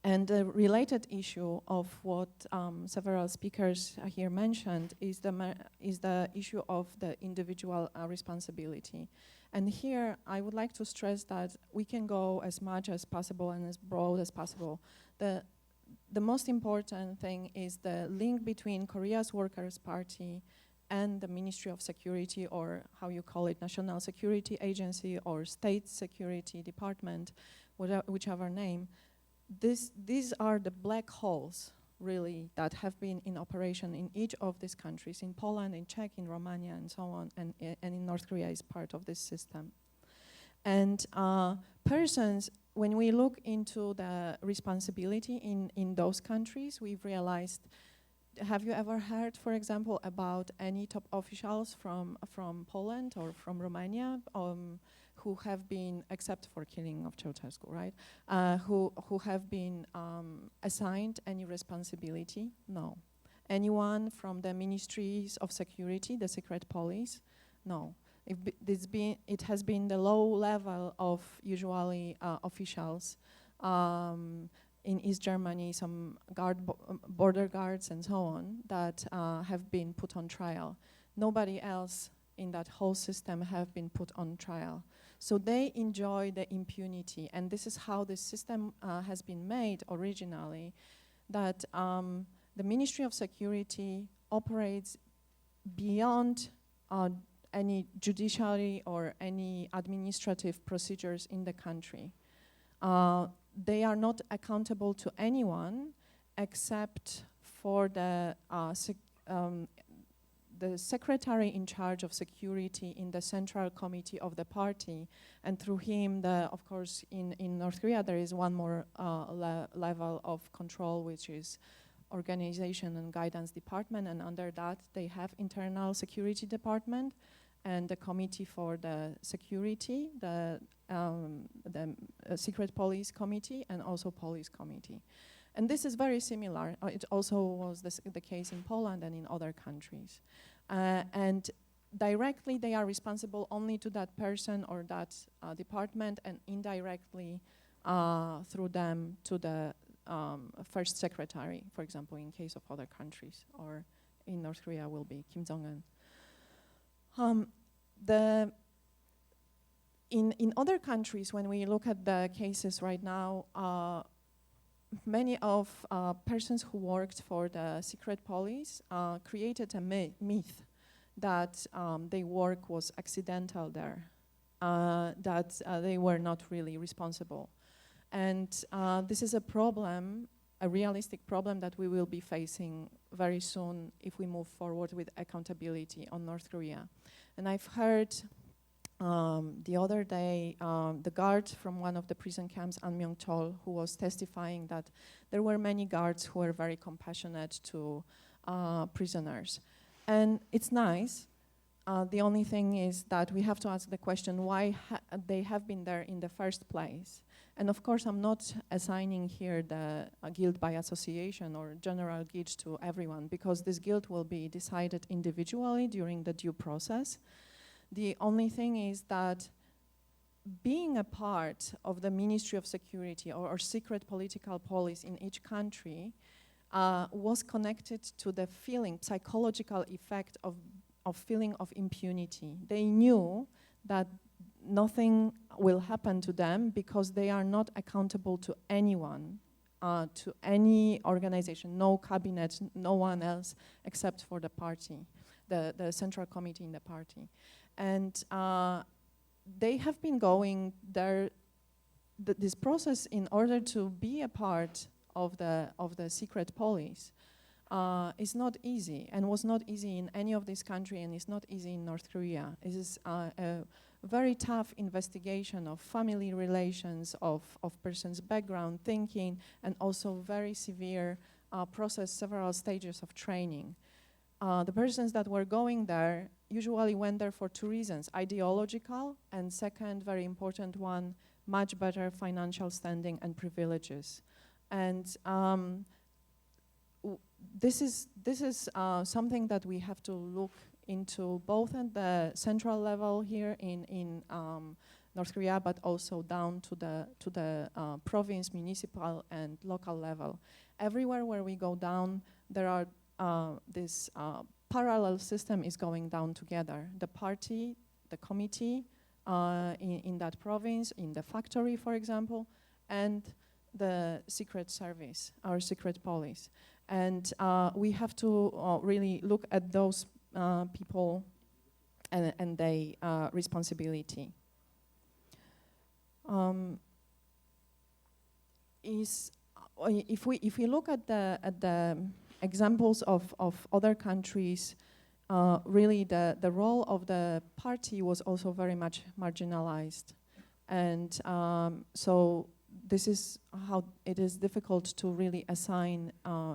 [SPEAKER 7] And the related issue of what several speakers here mentioned is the issue of the individual responsibility. And here I would like to stress that we can go as much as possible and as broad as possible. The most important thing is the link between Korea's Workers' Party and the Ministry of Security, or how you call it, National Security Agency or State Security Department, whichever name. These are the black holes, really, that have been in operation in each of these countries, in Poland, in Czech, in Romania, and so on, and in North Korea is part of this system. And persons, when we look into the responsibility in those countries, we've realized, have you ever heard, for example, about any top officials from Poland or from Romania who have been, except for killing of Ceausescu, right? Who have been assigned any responsibility? No. Anyone from the ministries of security, the secret police? No. It has been the low level of usually officials. In East Germany, some border guards and so on that have been put on trial. Nobody else in that whole system have been put on trial. So they enjoy the impunity, and this is how the system has been made originally, that the Ministry of Security operates beyond any judiciary or any administrative procedures in the country. They are not accountable to anyone except for the secretary in charge of security in the central committee of the party, and through him, of course, in North Korea, there is one more level of control, which is organization and guidance department, and under that, they have internal security department and the committee for the security, the secret police committee, and also police committee. And this is very similar. It also was the case in Poland and in other countries. And directly they are responsible only to that person or that department, and indirectly through them to the first secretary, for example, in case of other countries, or in North Korea will be Kim Jong-un. In other countries, when we look at the cases right now, many of persons who worked for the secret police created a myth that their work was accidental there, that they were not really responsible. And this is a problem, a realistic problem that we will be facing very soon if we move forward with accountability on North Korea. And I've heard the other day, the guard from one of the prison camps, An Myung-chol, who was testifying that there were many guards who were very compassionate to prisoners. And it's nice. The only thing is that we have to ask the question why they have been there in the first place. And of course, I'm not assigning here the guilt by association or general guilt to everyone, because this guilt will be decided individually during the due process. The only thing is that being a part of the Ministry of Security or secret political police in each country was connected to the feeling, psychological effect of feeling of impunity. They knew that nothing will happen to them because they are not accountable to anyone, to any organization, no cabinet, no one else except for the party, the central committee in the party. And they have been going there, this process in order to be a part of the secret police is not easy, and was not easy in any of these countries, and it's not easy in North Korea. It is a very tough investigation of family relations, of person's background, thinking, and also very severe process, several stages of training. The persons that were going there usually went there for two reasons: ideological, and second, very important one, much better financial standing and privileges. And this is something that we have to look into both at the central level here in North Korea, but also down to the province, municipal, and local level. Everywhere where we go down, there are this parallel system is going down together. The party, the committee in that province, in the factory, for example, and the secret service, our secret police. And we have to really look at those people and their responsibility. If we look at the examples of other countries, really the role of the party was also very much marginalized, and so this is how it is difficult to really assign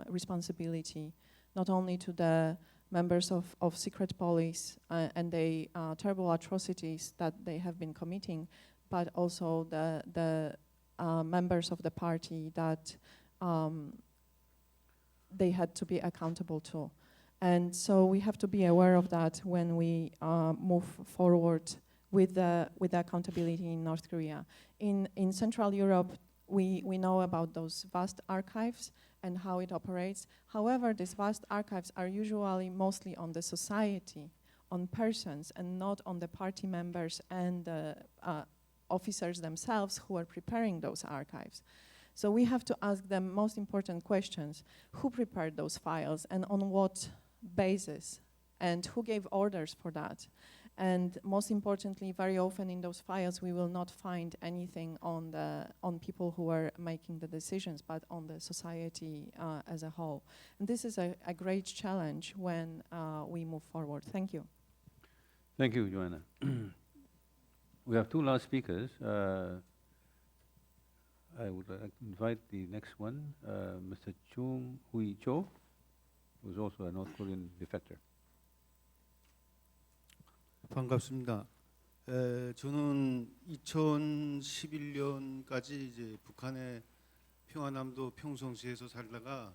[SPEAKER 7] responsibility, not only to the members of secret police and the terrible atrocities that they have been committing, but also the members of the party that they had to be accountable to. And so we have to be aware of that when we move forward with the accountability in North Korea. In Central Europe, we know about those vast archives and how it operates. However, these vast archives are usually mostly on the society, on persons, and not on the party members and the officers themselves who are preparing those archives. So we have to ask the most important questions: who prepared those files and on what basis, and who gave orders for that? And most importantly, very often in those files we will not find anything on people who are making the decisions, but on the society as a whole. And this is a great challenge when we move forward. Thank you.
[SPEAKER 1] Thank you, Joanna. We have two last speakers. I would like to invite the next one, Mr. Chung Hui Cho, who is also a North Korean defector.
[SPEAKER 8] 반갑습니다. 저는 2011년까지 이제 북한의 평안남도 평성시에서 살다가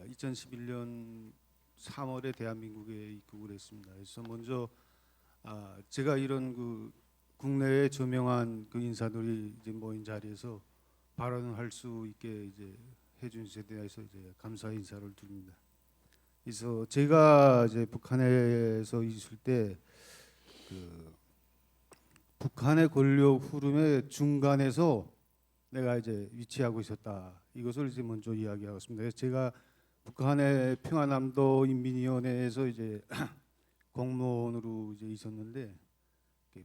[SPEAKER 8] 2011년 3월에 대한민국에 입국을 했습니다. 그래서 먼저 제가 이런 그 국내에 저명한 그 인사들이 이제 모인 자리에서 발언을 할 수 있게 이제 해준 것에 대해서 이제 감사의 인사를 드립니다. 그래서 제가 이제 북한에서 있을 때 그 북한의 권력 흐름의 중간에서 내가 이제 위치하고 있었다. 이것을 이제 먼저 이야기하겠습니다. 그래서 제가 북한의 평안남도 인민위원회에서 이제 공무원으로 이제 있었는데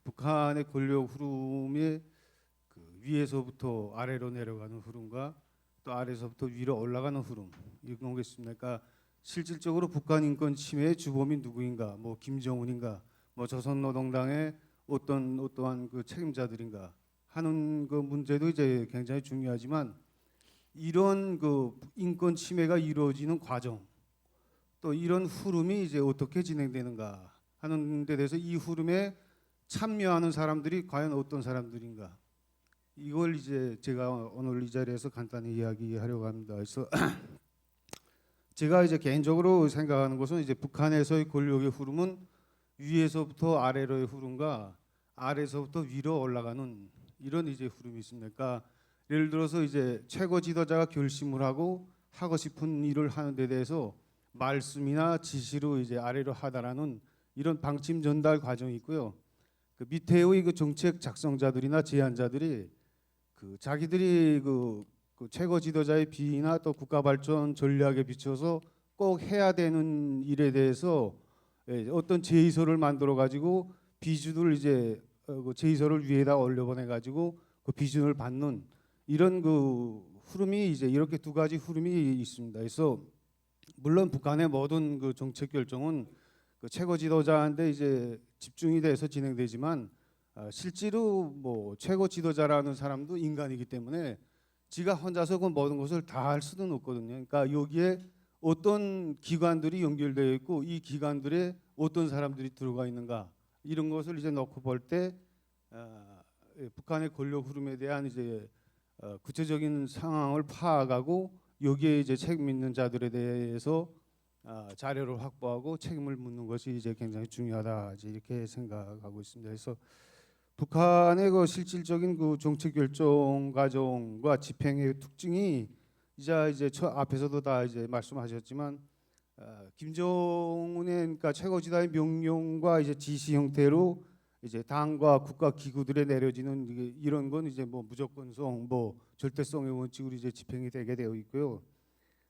[SPEAKER 8] 북한의 권력 흐름의 그 위에서부터 아래로 내려가는 흐름과 또 아래서부터 위로 올라가는 흐름 이런 게 있습니다. 그러니까 실질적으로 북한 인권 침해의 주범이 누구인가? 뭐 김정은인가? 뭐 조선노동당의 어떠한 그 책임자들인가 하는 그 문제도 이제 굉장히 중요하지만 이런 그 인권 침해가 이루어지는 과정 또 이런 흐름이 이제 어떻게 진행되는가 하는 데 대해서 이 흐름에 참여하는 사람들이 과연 어떤 사람들인가 이걸 이제 제가 오늘 이 자리에서 간단히 이야기하려고 합니다. 그래서 제가 이제 개인적으로 생각하는 것은 이제 북한에서의 권력의 흐름은 위에서부터 아래로의 흐름과 아래에서부터 위로 올라가는 이런 이제 흐름이 있습니다. 그러니까 예를 들어서 이제 최고 지도자가 결심을 하고 싶은 일을 하는 데 대해서 말씀이나 지시로 이제 아래로 하다라는 이런 방침 전달 과정이 있고요. 그 밑에의 그 정책 작성자들이나 제안자들이 그 자기들이 그 최고 지도자의 비위나 또 국가 발전 전략에 비춰서 꼭 해야 되는 일에 대해서 어떤 제의서를 만들어 가지고 비준을 이제 그 제의서를 위에다 올려보내 가지고 그 비준을 받는 이런 그 흐름이 이제 이렇게 두 가지 흐름이 있습니다. 그래서 물론 북한의 모든 그 정책 결정은 그 최고 지도자한테 이제 집중이 돼서 진행되지만 실제로 뭐 최고 지도자라는 사람도 인간이기 때문에 지가 혼자서 그 모든 것을 다 할 수는 없거든요. 그러니까 여기에 어떤 기관들이 연결되어 있고 이 기관들에 어떤 사람들이 들어가 있는가 이런 것을 이제 놓고 볼 때 북한의 권력 흐름에 대한 이제 구체적인 상황을 파악하고 여기에 이제 책임 있는 자들에 대해서 자료를 확보하고 책임을 묻는 것이 이제 굉장히 중요하다 이제 이렇게 생각하고 있습니다. 그래서 북한의 그 실질적인 그 정책 결정 과정과 집행의 특징이 이제 저 앞에서도 다 이제 말씀하셨지만 김정은의 그러니까 최고 지도자의 명령과 이제 지시 형태로 이제 당과 국가 기구들에 내려지는 이런 건 이제 뭐 무조건성, 뭐 절대성의 원칙으로 이제 집행이 되게 되어 있고요.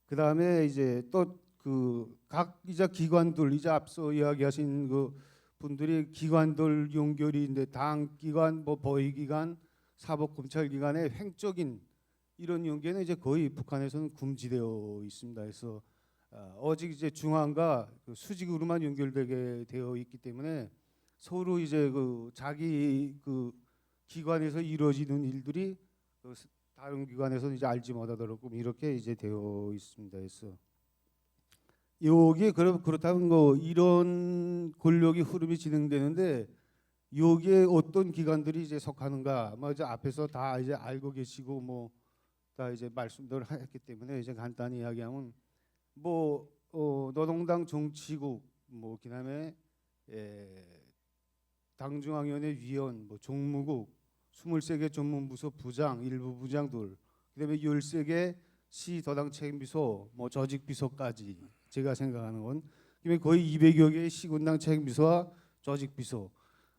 [SPEAKER 8] 그 다음에 이제 또 그 각 이제 기관들 이제 앞서 이야기하신 그 분들이 기관들 연결이 있는데 당 기관, 뭐 보위 기관, 사법 검찰 기관의 횡적인 이런 연계는 이제 거의 북한에서는 금지되어 있습니다. 그래서 오직 이제 중앙과 그 수직으로만 연결되게 되어 있기 때문에 서로 이제 그 자기 그 기관에서 이루어지는 일들이 그 다른 기관에서는 이제 알지 못하도록 이렇게 이제 되어 있습니다. 그래서 여기 그렇다면 뭐 이런 권력의 흐름이 진행되는데 여기에 어떤 기관들이 이제 속하는가 뭐 이제 앞에서 다 이제 알고 계시고 뭐 다 이제 말씀들 했기 때문에 이제 간단히 이야기하면 뭐 노동당 정치국 뭐 그다음에 당중앙위원회 위원 뭐 정무국 23개 전문부서 부장 일부 부장들 그다음에 13개 시 도당 책임비서 뭐 조직비서까지 제가 생각하는 건 거의 200여 개의 시군당 책임비서와 조직비서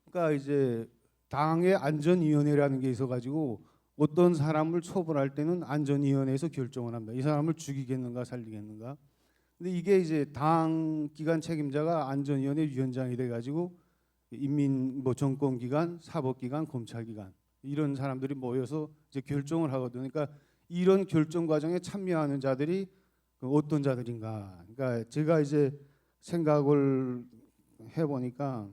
[SPEAKER 8] 그러니까 이제 당의 안전위원회라는 게 있어가지고 어떤 사람을 처벌할 때는 안전위원회에서 결정을 합니다. 이 사람을 죽이겠는가 살리겠는가. 근데 이게 이제 당 기관 책임자가 안전위원회 위원장이 돼가지고 인민 뭐 정권기관, 사법기관, 검찰기관 이런 사람들이 모여서 이제 결정을 하거든요. 그러니까 이런 결정 과정에 참여하는 자들이 어떤 자들인가. 그러니까 제가 이제 생각을 해보니까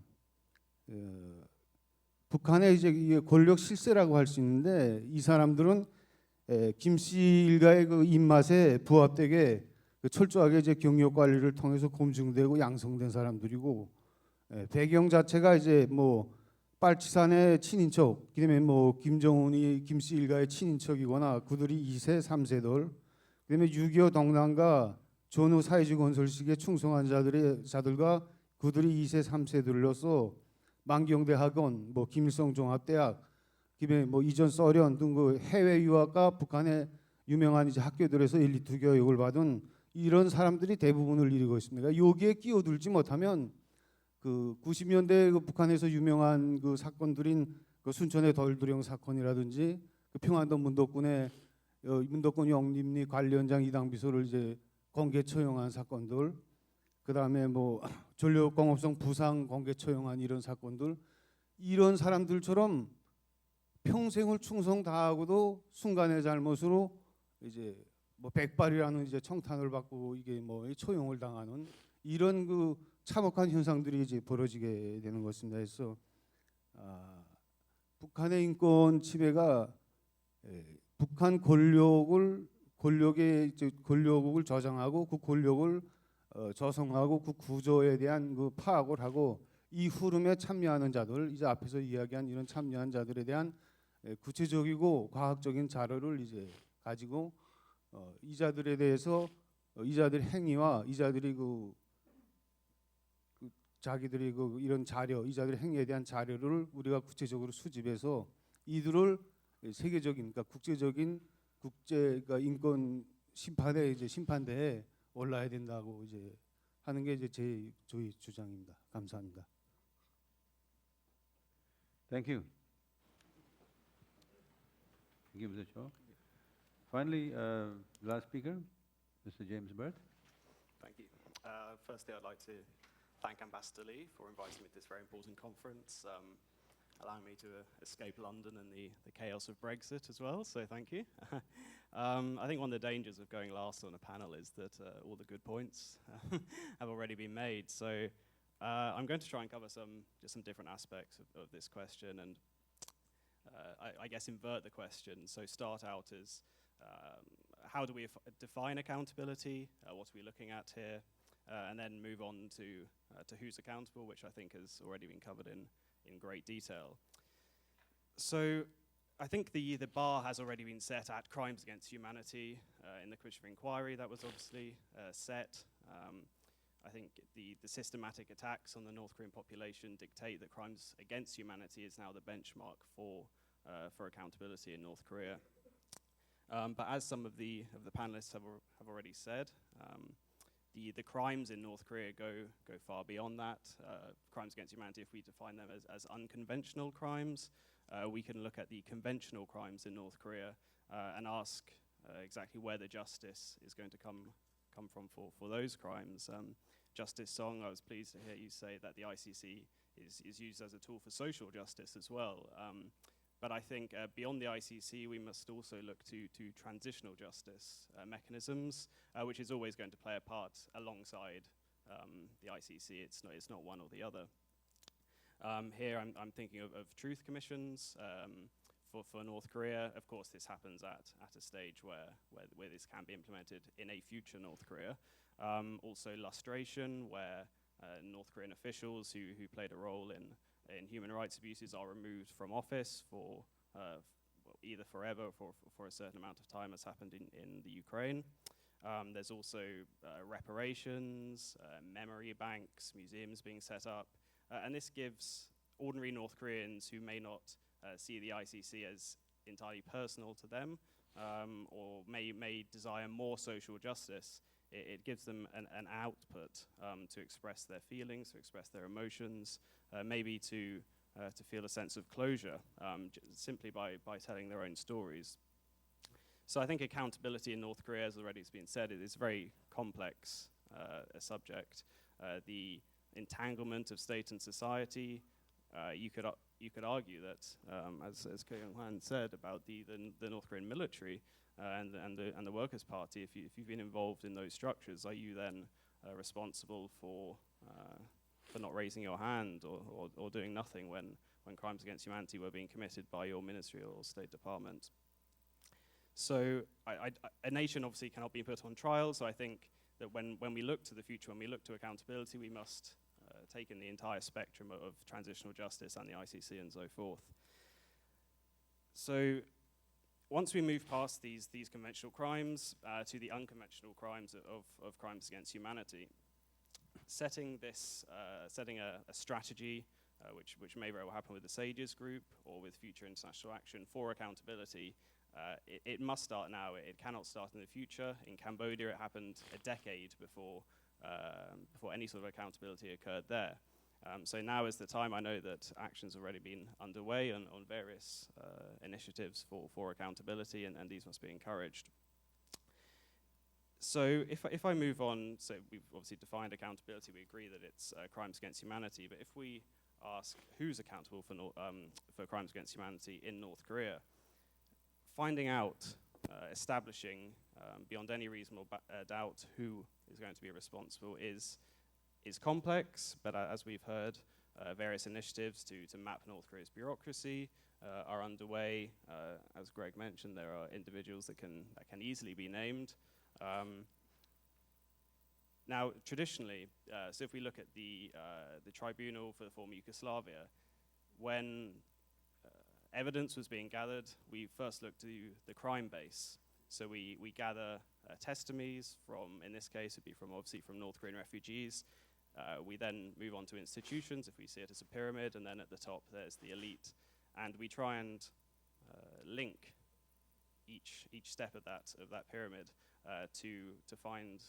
[SPEAKER 8] 북한의 이제 이게 권력 실세라고 할 수 있는데 이 사람들은 김씨 일가의 그 입맛에 부합되게 철저하게 이제 경력 관리를 통해서 검증되고 양성된 사람들이고 배경 자체가 이제 뭐 빨치산의 친인척, 그다음에 뭐 김정은이 김씨 일가의 친인척이거나 그들이 2세, 3세들, 그다음에 6.25 동남과 전후 사회주의 건설식에 충성한 자들과 그들이 2세, 3세들로서 만경대 학원, 뭐 김일성 종합대학, 그다음에 뭐 이전 소련 등 그 해외 유학과 북한의 유명한 이제 학교들에서 엘리트 교육을 받은 이런 사람들이 대부분을 이루고 있습니다. 여기에 끼어들지 못하면 그 90년대 그 북한에서 유명한 그 사건들인 그 순천의 돌두령 사건이라든지 그 평안도 문덕군의 문덕군 영림리 관리원장 이당 비서를 이제 공개 처형한 사건들, 그 다음에 뭐 전력공업성 부상 공개 처형한 이런 사건들, 이런 사람들처럼 평생을 충성 다하고도 순간의 잘못으로 이제 뭐 백발이라는 이제 청탄을 받고 이게 뭐 처형을 당하는 이런 그 참혹한 현상들이 이제 벌어지게 되는 것입니다. 그래서 북한의 인권 침해가 북한 권력을 저장하고 그 권력을 저성하고 그 구조에 대한 그 파악을 하고 이 흐름에 참여하는 자들, 이제 앞에서 이야기한 이런 참여한 자들에 대한 구체적이고 과학적인 자료를 이제 가지고 이 자들에 대해서 이자들의 행위와 이자들이 자기들이 이런 자료, 이자들의 행위에 대한 자료를 우리가 구체적으로 수집해서 이들을 세계적인, 그러니까 국제적인 그러니까 인권 심판에 이제 심판대에 올라야 된다고 이제 하는 게 이제 저희 주장입니다. 감사합니다.
[SPEAKER 1] Thank you. Thank you, Mr. Shaw. Finally, last speaker, Mr. James Burt.
[SPEAKER 9] Thank you. Firstly, I'd like to thank Ambassador Lee for inviting me to this very important conference, allowing me to escape London and the chaos of Brexit as well, so thank you. I think one of the dangers of going last on a panel is that all the good points have already been made. So I'm going to try and cover just some different aspects of this question and I guess invert the question. So start out as how do we define accountability? What are we looking at here? And then move on to who's accountable, which I think has already been covered in great detail. So I think the bar has already been set at crimes against humanity in the Commission of Inquiry. That was obviously set. I think the systematic attacks on the North Korean population dictate that crimes against humanity is now the benchmark for accountability in North Korea. But as some of the panelists have already said, the crimes in North Korea go far beyond that. Crimes against humanity, if we define them as unconventional crimes, we can look at the conventional crimes in North Korea and ask exactly where the justice is going to come from for those crimes. Justice Song, I was pleased to hear you say that the ICC is used as a tool for social justice as well. But I think beyond the ICC, we must also look to transitional justice mechanisms, which is always going to play a part alongside the ICC. It's not one or the other. Here I'm thinking of truth commissions for North Korea. Of course, this happens at a stage where this can be implemented in a future North Korea. Also lustration, where North Korean officials who played a role in human rights abuses are removed from office for either forever or for a certain amount of time, as happened in the Ukraine. There's also reparations, memory banks, museums being set up, and this gives ordinary North Koreans who may not see the ICC as entirely personal to them or may desire more social justice. It gives them an output to express their feelings, to express their emotions, maybe to feel a sense of closure simply by telling their own stories. So I think accountability in North Korea, as already has been said, it is a very complex a subject. The entanglement of state and society, you could argue that, as Ko Young-hwan said about the North Korean military, and the Workers' Party, if you've been involved in those structures, are you then responsible for not raising your hand or doing nothing when crimes against humanity were being committed by your ministry or State Department? So a nation obviously cannot be put on trial, so I think that when we look to the future, when we look to accountability, we must take in the entire spectrum of transitional justice and the ICC and so forth. So once we move past these conventional crimes to the unconventional crimes of crimes against humanity, setting a strategy, which may very well happen with the SAGES group or with future international action for accountability, it must start now. It cannot start in the future. In Cambodia, it happened a decade before any sort of accountability occurred there. So now is the time. I know that actions have already been underway on various initiatives for accountability, and these must be encouraged. So if I move on, so we've obviously defined accountability. We agree that it's crimes against humanity. But if we ask who's accountable for crimes against humanity in North Korea, finding out, establishing beyond any reasonable doubt who is going to be responsible is complex, but as we've heard, various initiatives to map North Korea's bureaucracy are underway. As Greg mentioned, there are individuals that can easily be named. Now, traditionally, so if we look at the tribunal for the former Yugoslavia, when evidence was being gathered, we first looked to the crime base. So we gather testimonies from, in this case, it'd be from obviously from North Korean refugees. We then move on to institutions, if we see it as a pyramid, and then at the top there's the elite. And we try and link each step of that pyramid to find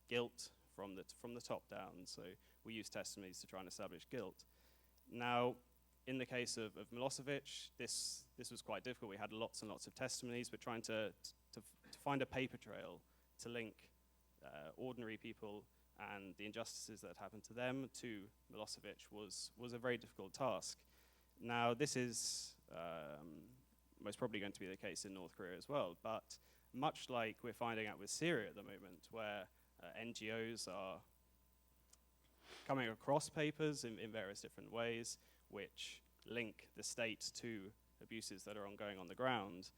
[SPEAKER 9] guilt from the top down. So we use testimonies to try and establish guilt. Now, in the case of Milosevic, this was quite difficult. We had lots and lots of testimonies, but trying to find a paper trail to link ordinary people and the injustices that happened to them to Milosevic was a very difficult task. Now, this is most probably going to be the case in North Korea as well, but much like we're finding out with Syria at the moment, where NGOs are coming across papers in various different ways, which link the state to abuses that are ongoing on the ground.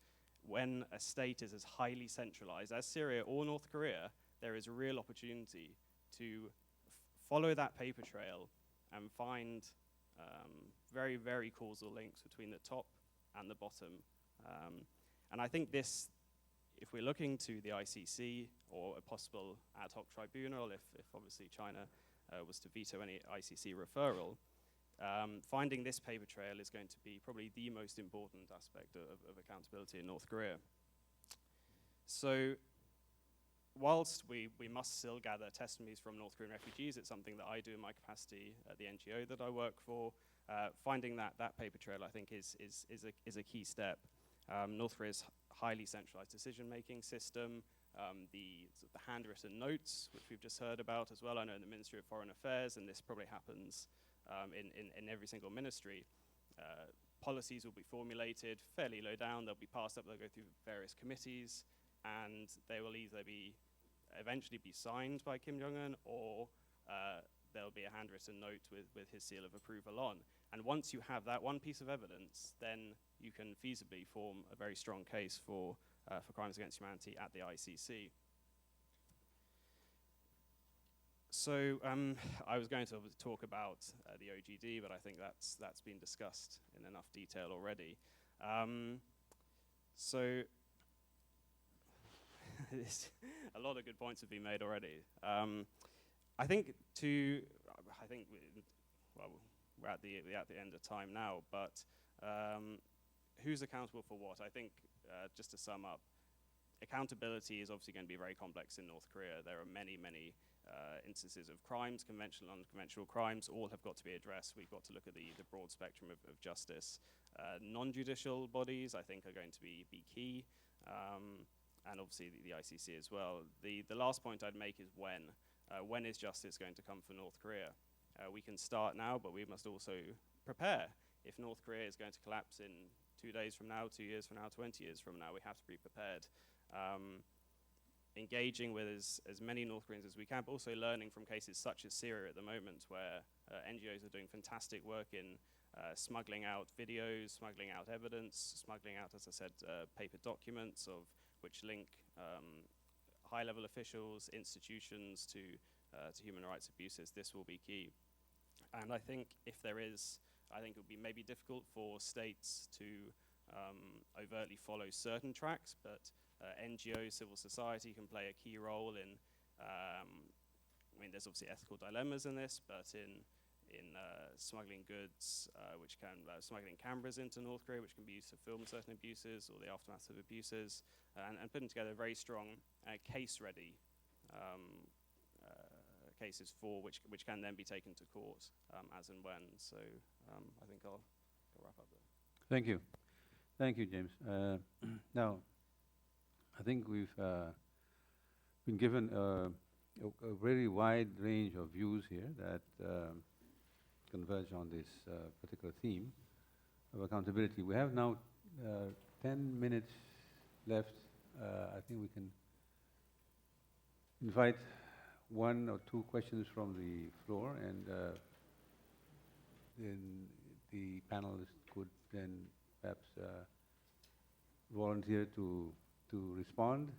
[SPEAKER 9] When a state is as highly centralized as Syria or North Korea, there is a real opportunity to follow that paper trail and find very, very causal links between the top and the bottom. And I think this, if we're looking to the ICC or a possible ad hoc tribunal, if obviously China was to veto any ICC referral, finding this paper trail is going to be probably the most important aspect of accountability in North Korea. So whilst we must still gather testimonies from North Korean refugees, it's something that I do in my capacity at the NGO that I work for. Finding that paper trail, I think, is a key step. North Korea's highly centralized decision-making system, the handwritten notes, which we've just heard about as well. I know in the Ministry of Foreign Affairs, and this probably happens in every single ministry, policies will be formulated fairly low down. They'll be passed up. They'll go through various committees, and they will either eventually be signed by Kim Jong-un, or there'll be a handwritten note with his seal of approval on. And once you have that one piece of evidence, then you can feasibly form a very strong case for crimes against humanity at the ICC. So I was going to talk about the OGD, but I think that's been discussed in enough detail already. So a lot of good points have been made already. I think we're at the end of time now, but who's accountable for what? I think just to sum up, accountability is obviously going to be very complex in North Korea. There are many instances of crimes, conventional and unconventional crimes. All have got to be addressed. We've got to look at the broad spectrum of justice. Non-judicial bodies, I think, are going to be key, and obviously the ICC as well. The last point I'd make is when. When is justice going to come for North Korea? We can start now, but we must also prepare. If North Korea is going to collapse in 2 days from now, 2 years from now, 20 years from now, we have to be prepared. Engaging with as many North Koreans as we can, but also learning from cases such as Syria at the moment, where NGOs are doing fantastic work in smuggling out videos, smuggling out evidence, smuggling out, as I said, paper documents of which link high-level officials, institutions to human rights abuses. This will be key. And I think if there is, I think it would be maybe difficult for states to overtly follow certain tracks, but NGOs, civil society can play a key role in, I mean, there's obviously ethical dilemmas in this, but in smuggling goods, smuggling cameras into North Korea, which can be used to film certain abuses or the aftermath of abuses, and putting together very strong case-ready cases for which can then be taken to court as and when. So I think I'll wrap up there.
[SPEAKER 1] Thank you. Thank you, James. Now, I think we've been given a very wide range of views here that converge on this particular theme of accountability. We have now 10 minutes left. I think we can invite one or two questions from the floor, and then the panelists could then perhaps volunteer to respond,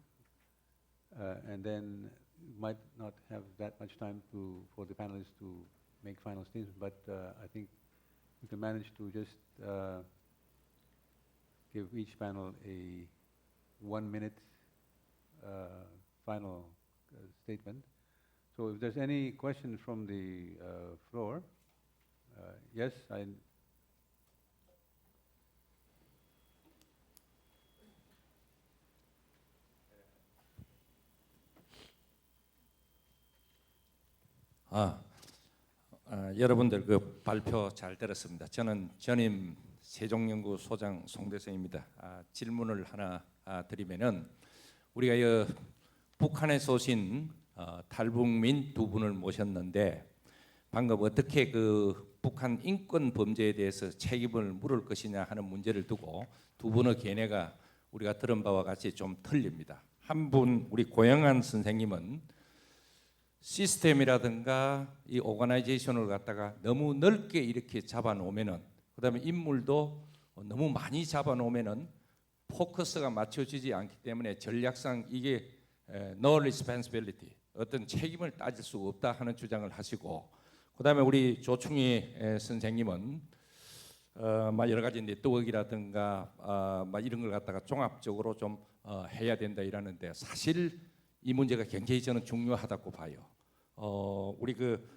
[SPEAKER 1] and then might not have that much time for the panelists to make final statements, but I think we can manage to just give each panel a 1 minute final statement. So if there's any questions from the floor, yes,
[SPEAKER 10] 여러분들 그 발표 잘 들었습니다. 저는 전임 세종연구소장 송대성입니다. 질문을 하나 드리면은 우리가 북한에서 오신 탈북민 두 분을 모셨는데 방금 어떻게 그 북한 인권 범죄에 대해서 책임을 물을 것이냐 하는 문제를 두고 두 분의 견해가 우리가 들은 바와 같이 좀 틀립니다. 한 분 우리 고영한 선생님은 시스템이라든가 이 오거나이제이션을 갖다가 너무 넓게 이렇게 잡아놓으면은 그다음에 인물도 너무 많이 잡아놓으면은 포커스가 맞춰지지 않기 때문에 전략상 이게 no responsibility 어떤 책임을 따질 수가 없다 하는 주장을 하시고 그다음에 우리 조충희 선생님은 막 여러 가지 이제 뚜벅이라든가 막 이런 걸 갖다가 종합적으로 좀 해야 된다 이러는데 사실 이 문제가 굉장히 저는 중요하다고 봐요. 우리 그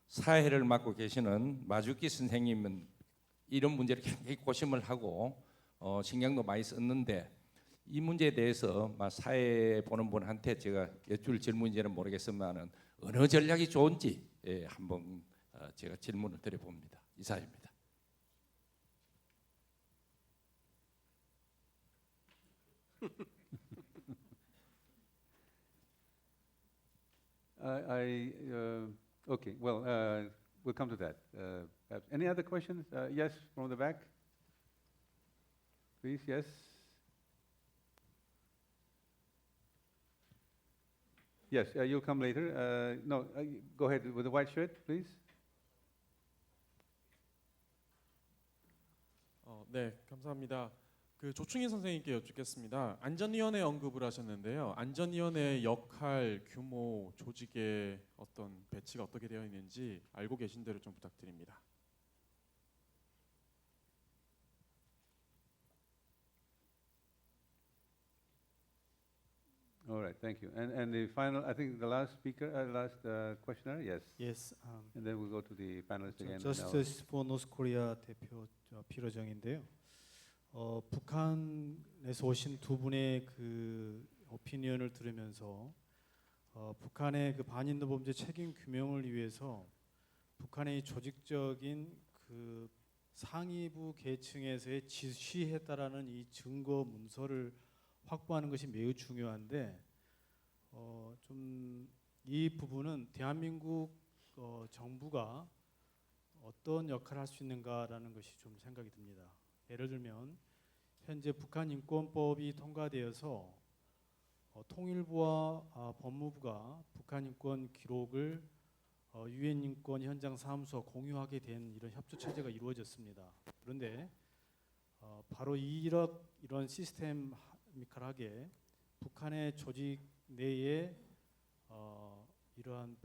[SPEAKER 10] 사회를 맡고 계시는 마주키 선생님은 이런 문제를 굉장히 고심을 하고 신경도 많이 썼는데 이 문제에 대해서 사회 보는 분한테 제가 여쭐 질문인지는 모르겠지만은 어느 전략이 좋은지 한번 제가 질문을 드려봅니다. 이사입니다.
[SPEAKER 1] Okay, well, we'll come to that. Perhaps any other questions? Yes, from the back. Please, yes. Yes, you'll come later. No, go ahead with the white shirt, please.
[SPEAKER 11] 네, 감사합니다. 그 조충희 선생님께 여쭙겠습니다. 안전위원회 언급을 하셨는데요. 안전위원회의 역할, 규모, 조직의 어떤 배치가 어떻게 되어 있는지 알고 계신 대로 좀 부탁드립니다.
[SPEAKER 1] All right, thank you. And the final, I think the last speaker, last questioner, yes.
[SPEAKER 12] Yes.
[SPEAKER 1] And then we'll go to the panelists again.
[SPEAKER 12] Justice for North Korea 대표 피로정인데요. 북한에서 오신 두 분의 그 오피니언을 들으면서 북한의 그 반인도 범죄 책임 규명을 위해서 북한의 조직적인 그 상위부 계층에서의 지시했다라는 이 증거 문서를 확보하는 것이 매우 중요한데 좀 이 부분은 대한민국 정부가 어떤 역할을 할 수 있는가라는 것이 좀 생각이 듭니다. 예를 들면 현재 북한 인권법이 통과되어서 통일부와 법무부가 북한 인권 기록을 유엔 인권 현장 사무소와 공유하게 된 이런 협조 체제가 이루어졌습니다. 그런데 바로 이런 시스템미컬하게 북한의 조직 내에 이러한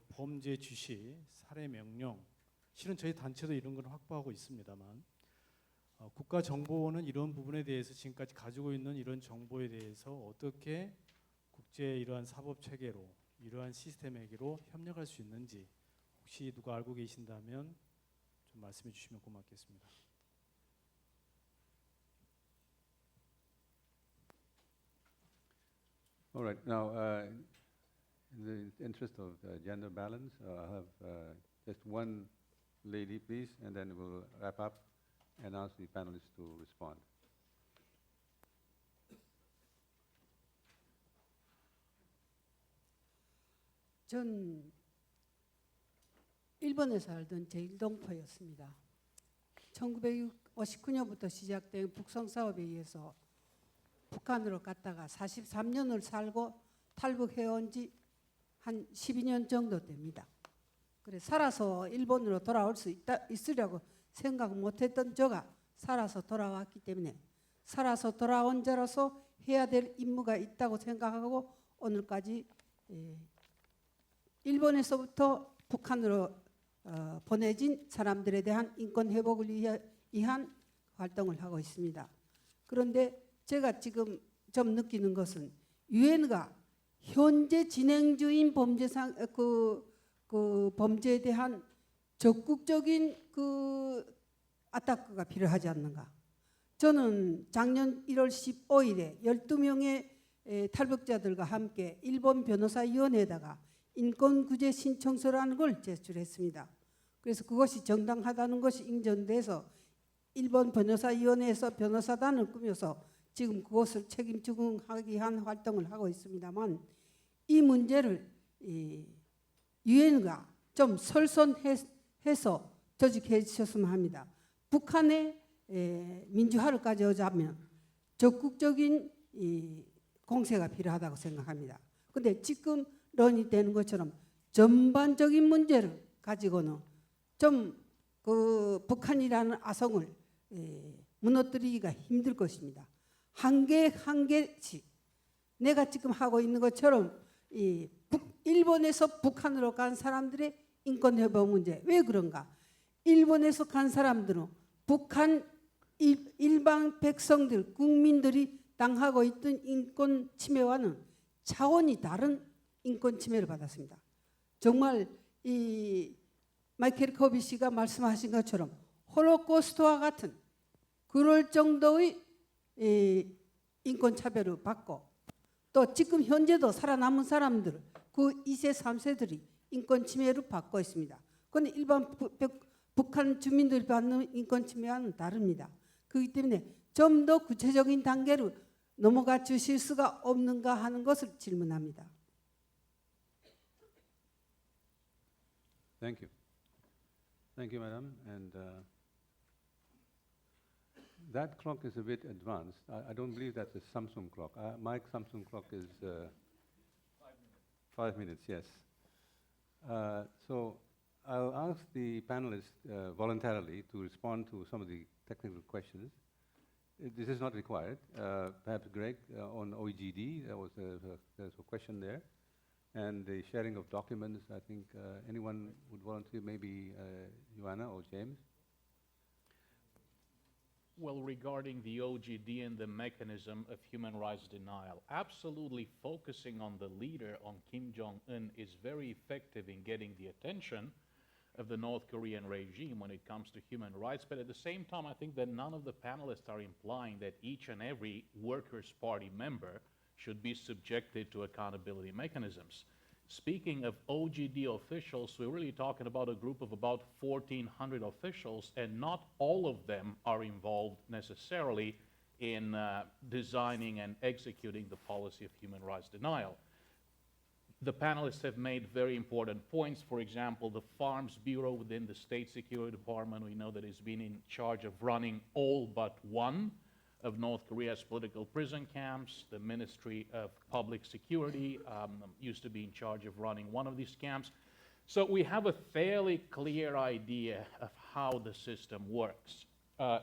[SPEAKER 12] 범죄 지시, 살해 명령, 실은 저희 단체도 이런 걸 확보하고 있습니다만 국가정보원은 이런 부분에 대해서 지금까지 가지고 있는 이런 정보에 대해서 어떻게 국제 이러한 사법 체계로 이러한 시스템에게로 협력할 수 있는지 혹시 누가 알고 계신다면 좀 말씀해 주시면 고맙겠습니다.
[SPEAKER 1] All right, now, in the interest of gender balance, I'll have just one lady, please, and then we'll wrap up and ask the panelists to respond.
[SPEAKER 13] 전 일본에 살던 제1동포였습니다. 1959년부터 시작된 북송 사업에 의해서 북한으로 갔다가 43년을 살고 탈북해온 지 한 12년 정도 됩니다. 그래 살아서 일본으로 돌아올 수 있으려고 생각 못했던 저가 살아서 돌아왔기 때문에 살아서 돌아온 자로서 해야 될 임무가 있다고 생각하고 오늘까지 일본에서부터 북한으로 보내진 사람들에 대한 인권 회복을 위한 활동을 하고 있습니다. 그런데 제가 지금 좀 느끼는 것은 유엔가 현재 진행 중인 범죄에 대한 적극적인 아타크가 필요하지 않는가. 저는 작년 1월 15일에 12명의 탈북자들과 함께 일본 변호사위원회에다가 인권구제 신청서라는 걸 제출했습니다. 그래서 그것이 정당하다는 것이 인정돼서 일본 변호사위원회에서 변호사단을 꾸며서 지금 그것을 책임지고 하기 위한 활동을 하고 있습니다만 이 문제를 유엔과 좀 설선해서 조직해 주셨으면 합니다. 북한의 민주화를 가져오자면 적극적인 공세가 필요하다고 생각합니다. 그런데 지금 논의되는 것처럼 전반적인 문제를 가지고는 좀 북한이라는 아성을 무너뜨리기가 힘들 것입니다. 한 개씩 내가 지금 하고 있는 것처럼 일본에서 북한으로 간 사람들의 인권 회복 문제 왜 그런가? 일본에서 간 사람들은 북한 일반 백성들 국민들이 당하고 있던 인권 침해와는 차원이 다른 인권 침해를 받았습니다. 정말 이 마이클 커비 씨가 말씀하신 것처럼 홀로코스트와 같은 그럴 정도의 인권 차별을 받고 또 지금 현재도 살아남은 사람들 그 2세 3세들이 인권 침해를 받고 있습니다. 그런데 일반 북한 주민들이 받는 인권 침해와는 다릅니다. 그렇기 때문에 좀 더 구체적인 단계로 넘어가 주실 수가 없는가 하는 것을 질문합니다.
[SPEAKER 1] Thank you. Thank you, madam. And that clock is a bit advanced. I don't believe that's a Samsung clock. My Samsung clock is 5 minutes, yes. So I'll ask the panelists voluntarily to respond to some of the technical questions. This is not required. Perhaps Greg, on OEGD, there's a question there. And the sharing of documents, I think anyone would volunteer, maybe Joanna or James?
[SPEAKER 3] Well, regarding the OGD and the mechanism of human rights denial, absolutely focusing on the leader, on Kim Jong-un, is very effective in getting the attention of the North Korean regime when it comes to human rights. But at the same time, I think that none of the panelists are implying that each and every Workers' Party member should be subjected to accountability mechanisms. Speaking of OGD officials, we're really talking about a group of about 1,400 officials, and not all of them are involved necessarily in designing and executing the policy of human rights denial. The panelists have made very important points. For example, the Farms Bureau within the State Security Department, we know that it's been in charge of running all but one of North Korea's political prison camps. The Ministry of Public Security used to be in charge of running one of these camps. So we have a fairly clear idea of how the system works.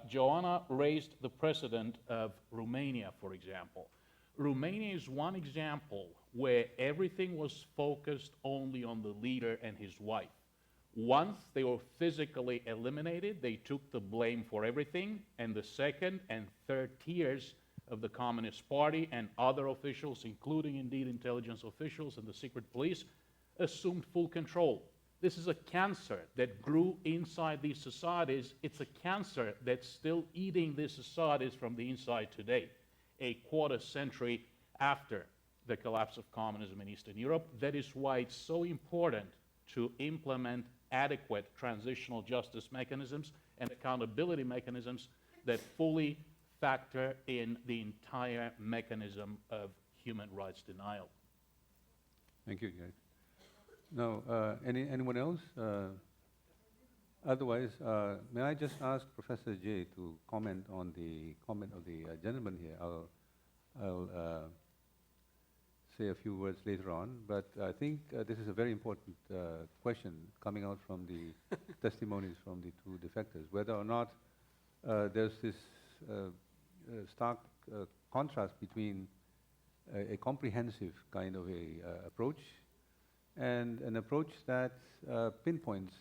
[SPEAKER 3] Joanna raised the precedent of Romania, for example. Romania is one example where everything was focused only on the leader and his wife. Once they were physically eliminated, they took the blame for everything, and the second and third tiers of the Communist Party and other officials, including indeed intelligence officials and the secret police, assumed full control. This is a cancer that grew inside these societies. It's a cancer that's still eating these societies from the inside today, a quarter century after the collapse of communism in Eastern Europe. That is why it's so important to implement adequate transitional justice mechanisms and accountability mechanisms that fully factor in the entire mechanism of human rights denial.
[SPEAKER 1] Thank you, Gary. Now, anyone else? Otherwise, may I just ask Professor Jay to comment on the comment of the gentleman here? I'll say a few words later on, but I think this is a very important question coming out from the testimonies from the two defectors, whether or not there's this stark contrast between a comprehensive kind of a approach and an approach that pinpoints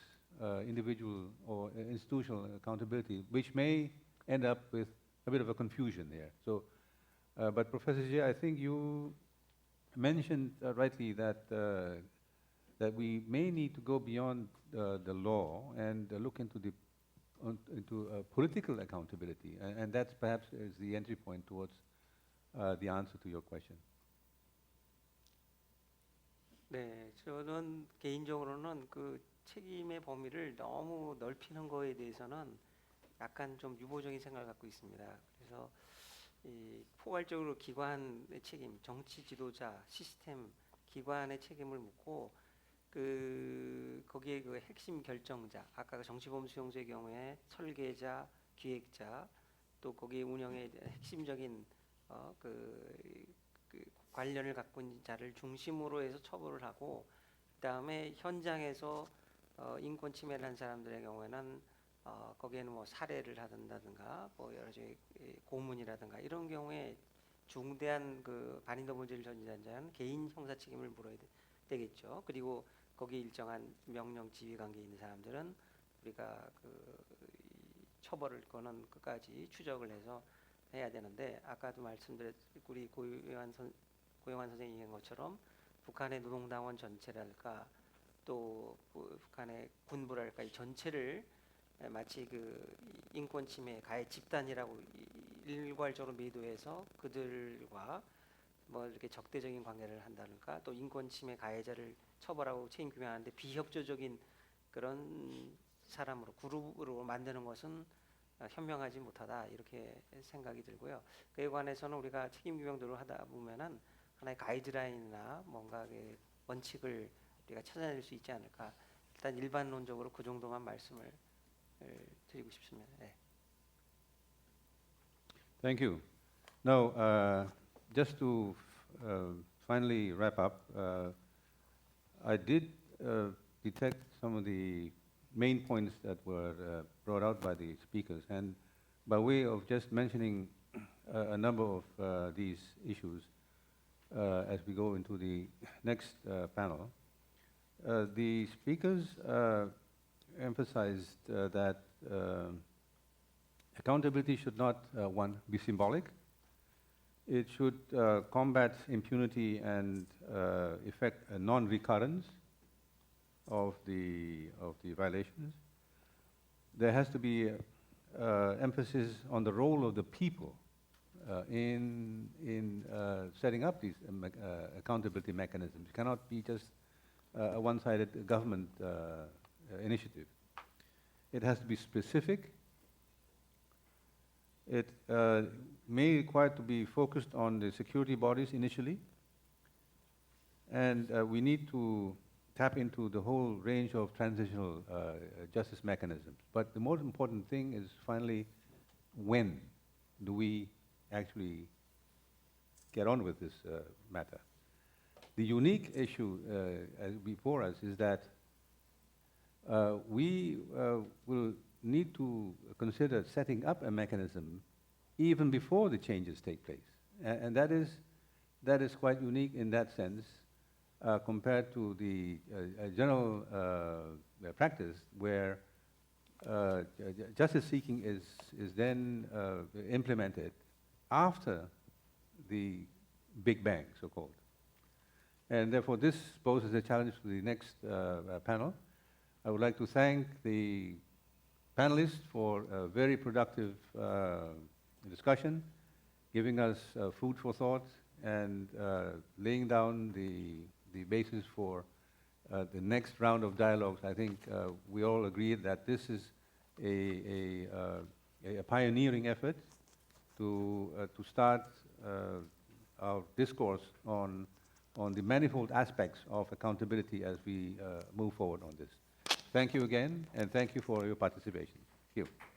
[SPEAKER 1] individual or institutional accountability, which may end up with a bit of a confusion there. So, but Professor Jay, I think you mentioned rightly that that we may need to go beyond the law and look into the political accountability, and that's perhaps is the entry point towards the answer to your question.
[SPEAKER 4] 네, 저는 개인적으로는 그 책임의 범위를 너무 넓히는 거에 대해서는 약간 좀 유보적인 생각을 갖고 있습니다. 그래서 이 포괄적으로 기관의 책임, 정치 지도자, 시스템, 기관의 책임을 묻고 그 거기에 그 핵심 결정자, 아까 그 정치범 수용소의 경우에 설계자, 기획자, 또 거기 운영의 핵심적인 그 관련을 갖고 있는 자를 중심으로 해서 처벌을 하고, 그다음에 현장에서 인권 침해를 한 사람들의 경우에는 거기에는 뭐 살해를 하든다든가 뭐 여러 가지 고문이라든가 이런 경우에 중대한 그 반인도 문제를 저지른 자는 개인 형사 책임을 물어야 되겠죠. 그리고 거기 일정한 명령 지휘 관계에 있는 사람들은 우리가 그 처벌을 거는 끝까지 추적을 해서 해야 되는데, 아까도 말씀드렸 우리 고영환 선생님이 얘기한 것처럼 북한의 노동당원 전체랄까 또 북한의 군부랄까 이 전체를 마치 그 인권 침해 가해 집단이라고 일괄적으로 매도해서 그들과 뭐 이렇게 적대적인 관계를 한다든가 또 인권 침해 가해자를 처벌하고 책임 규명하는데 비협조적인 그런 사람으로 그룹으로 만드는 것은 현명하지 못하다, 이렇게 생각이 들고요. 그에 관해서는 우리가 책임 규명들을 하다 보면은 하나의 가이드라인이나 뭔가 그 원칙을 우리가 찾아낼 수 있지 않을까. 일단 일반론적으로 그 정도만 말씀을 드리고 싶습니다. 네.
[SPEAKER 1] Thank you. Now, just to finally wrap up, I did detect some of the main points that were brought out by the speakers, and by way of just mentioning a number of these issues as we go into the next panel, the speakers emphasized that accountability should not, one, be symbolic. It should combat impunity and effect a non-recurrence of the violations. There has to be emphasis on the role of the people in setting up these accountability mechanisms. It cannot be just a one-sided government initiative. It has to be specific. It may require to be focused on the security bodies initially, and we need to tap into the whole range of transitional justice mechanisms. But the most important thing is finally, when do we actually get on with this matter? The unique issue before us is that we will need to consider setting up a mechanism even before the changes take place. And that is quite unique in that sense compared to the general practice where justice seeking is then implemented after the Big Bang, so-called. And therefore this poses a challenge to the next panel. I would like to thank the panelists for a very productive discussion, giving us food for thought and laying down the basis for the next round of dialogues. I think we all agree that this is a pioneering effort to start our discourse on the manifold aspects of accountability as we move forward on this. Thank you again, and thank you for your participation. Thank you.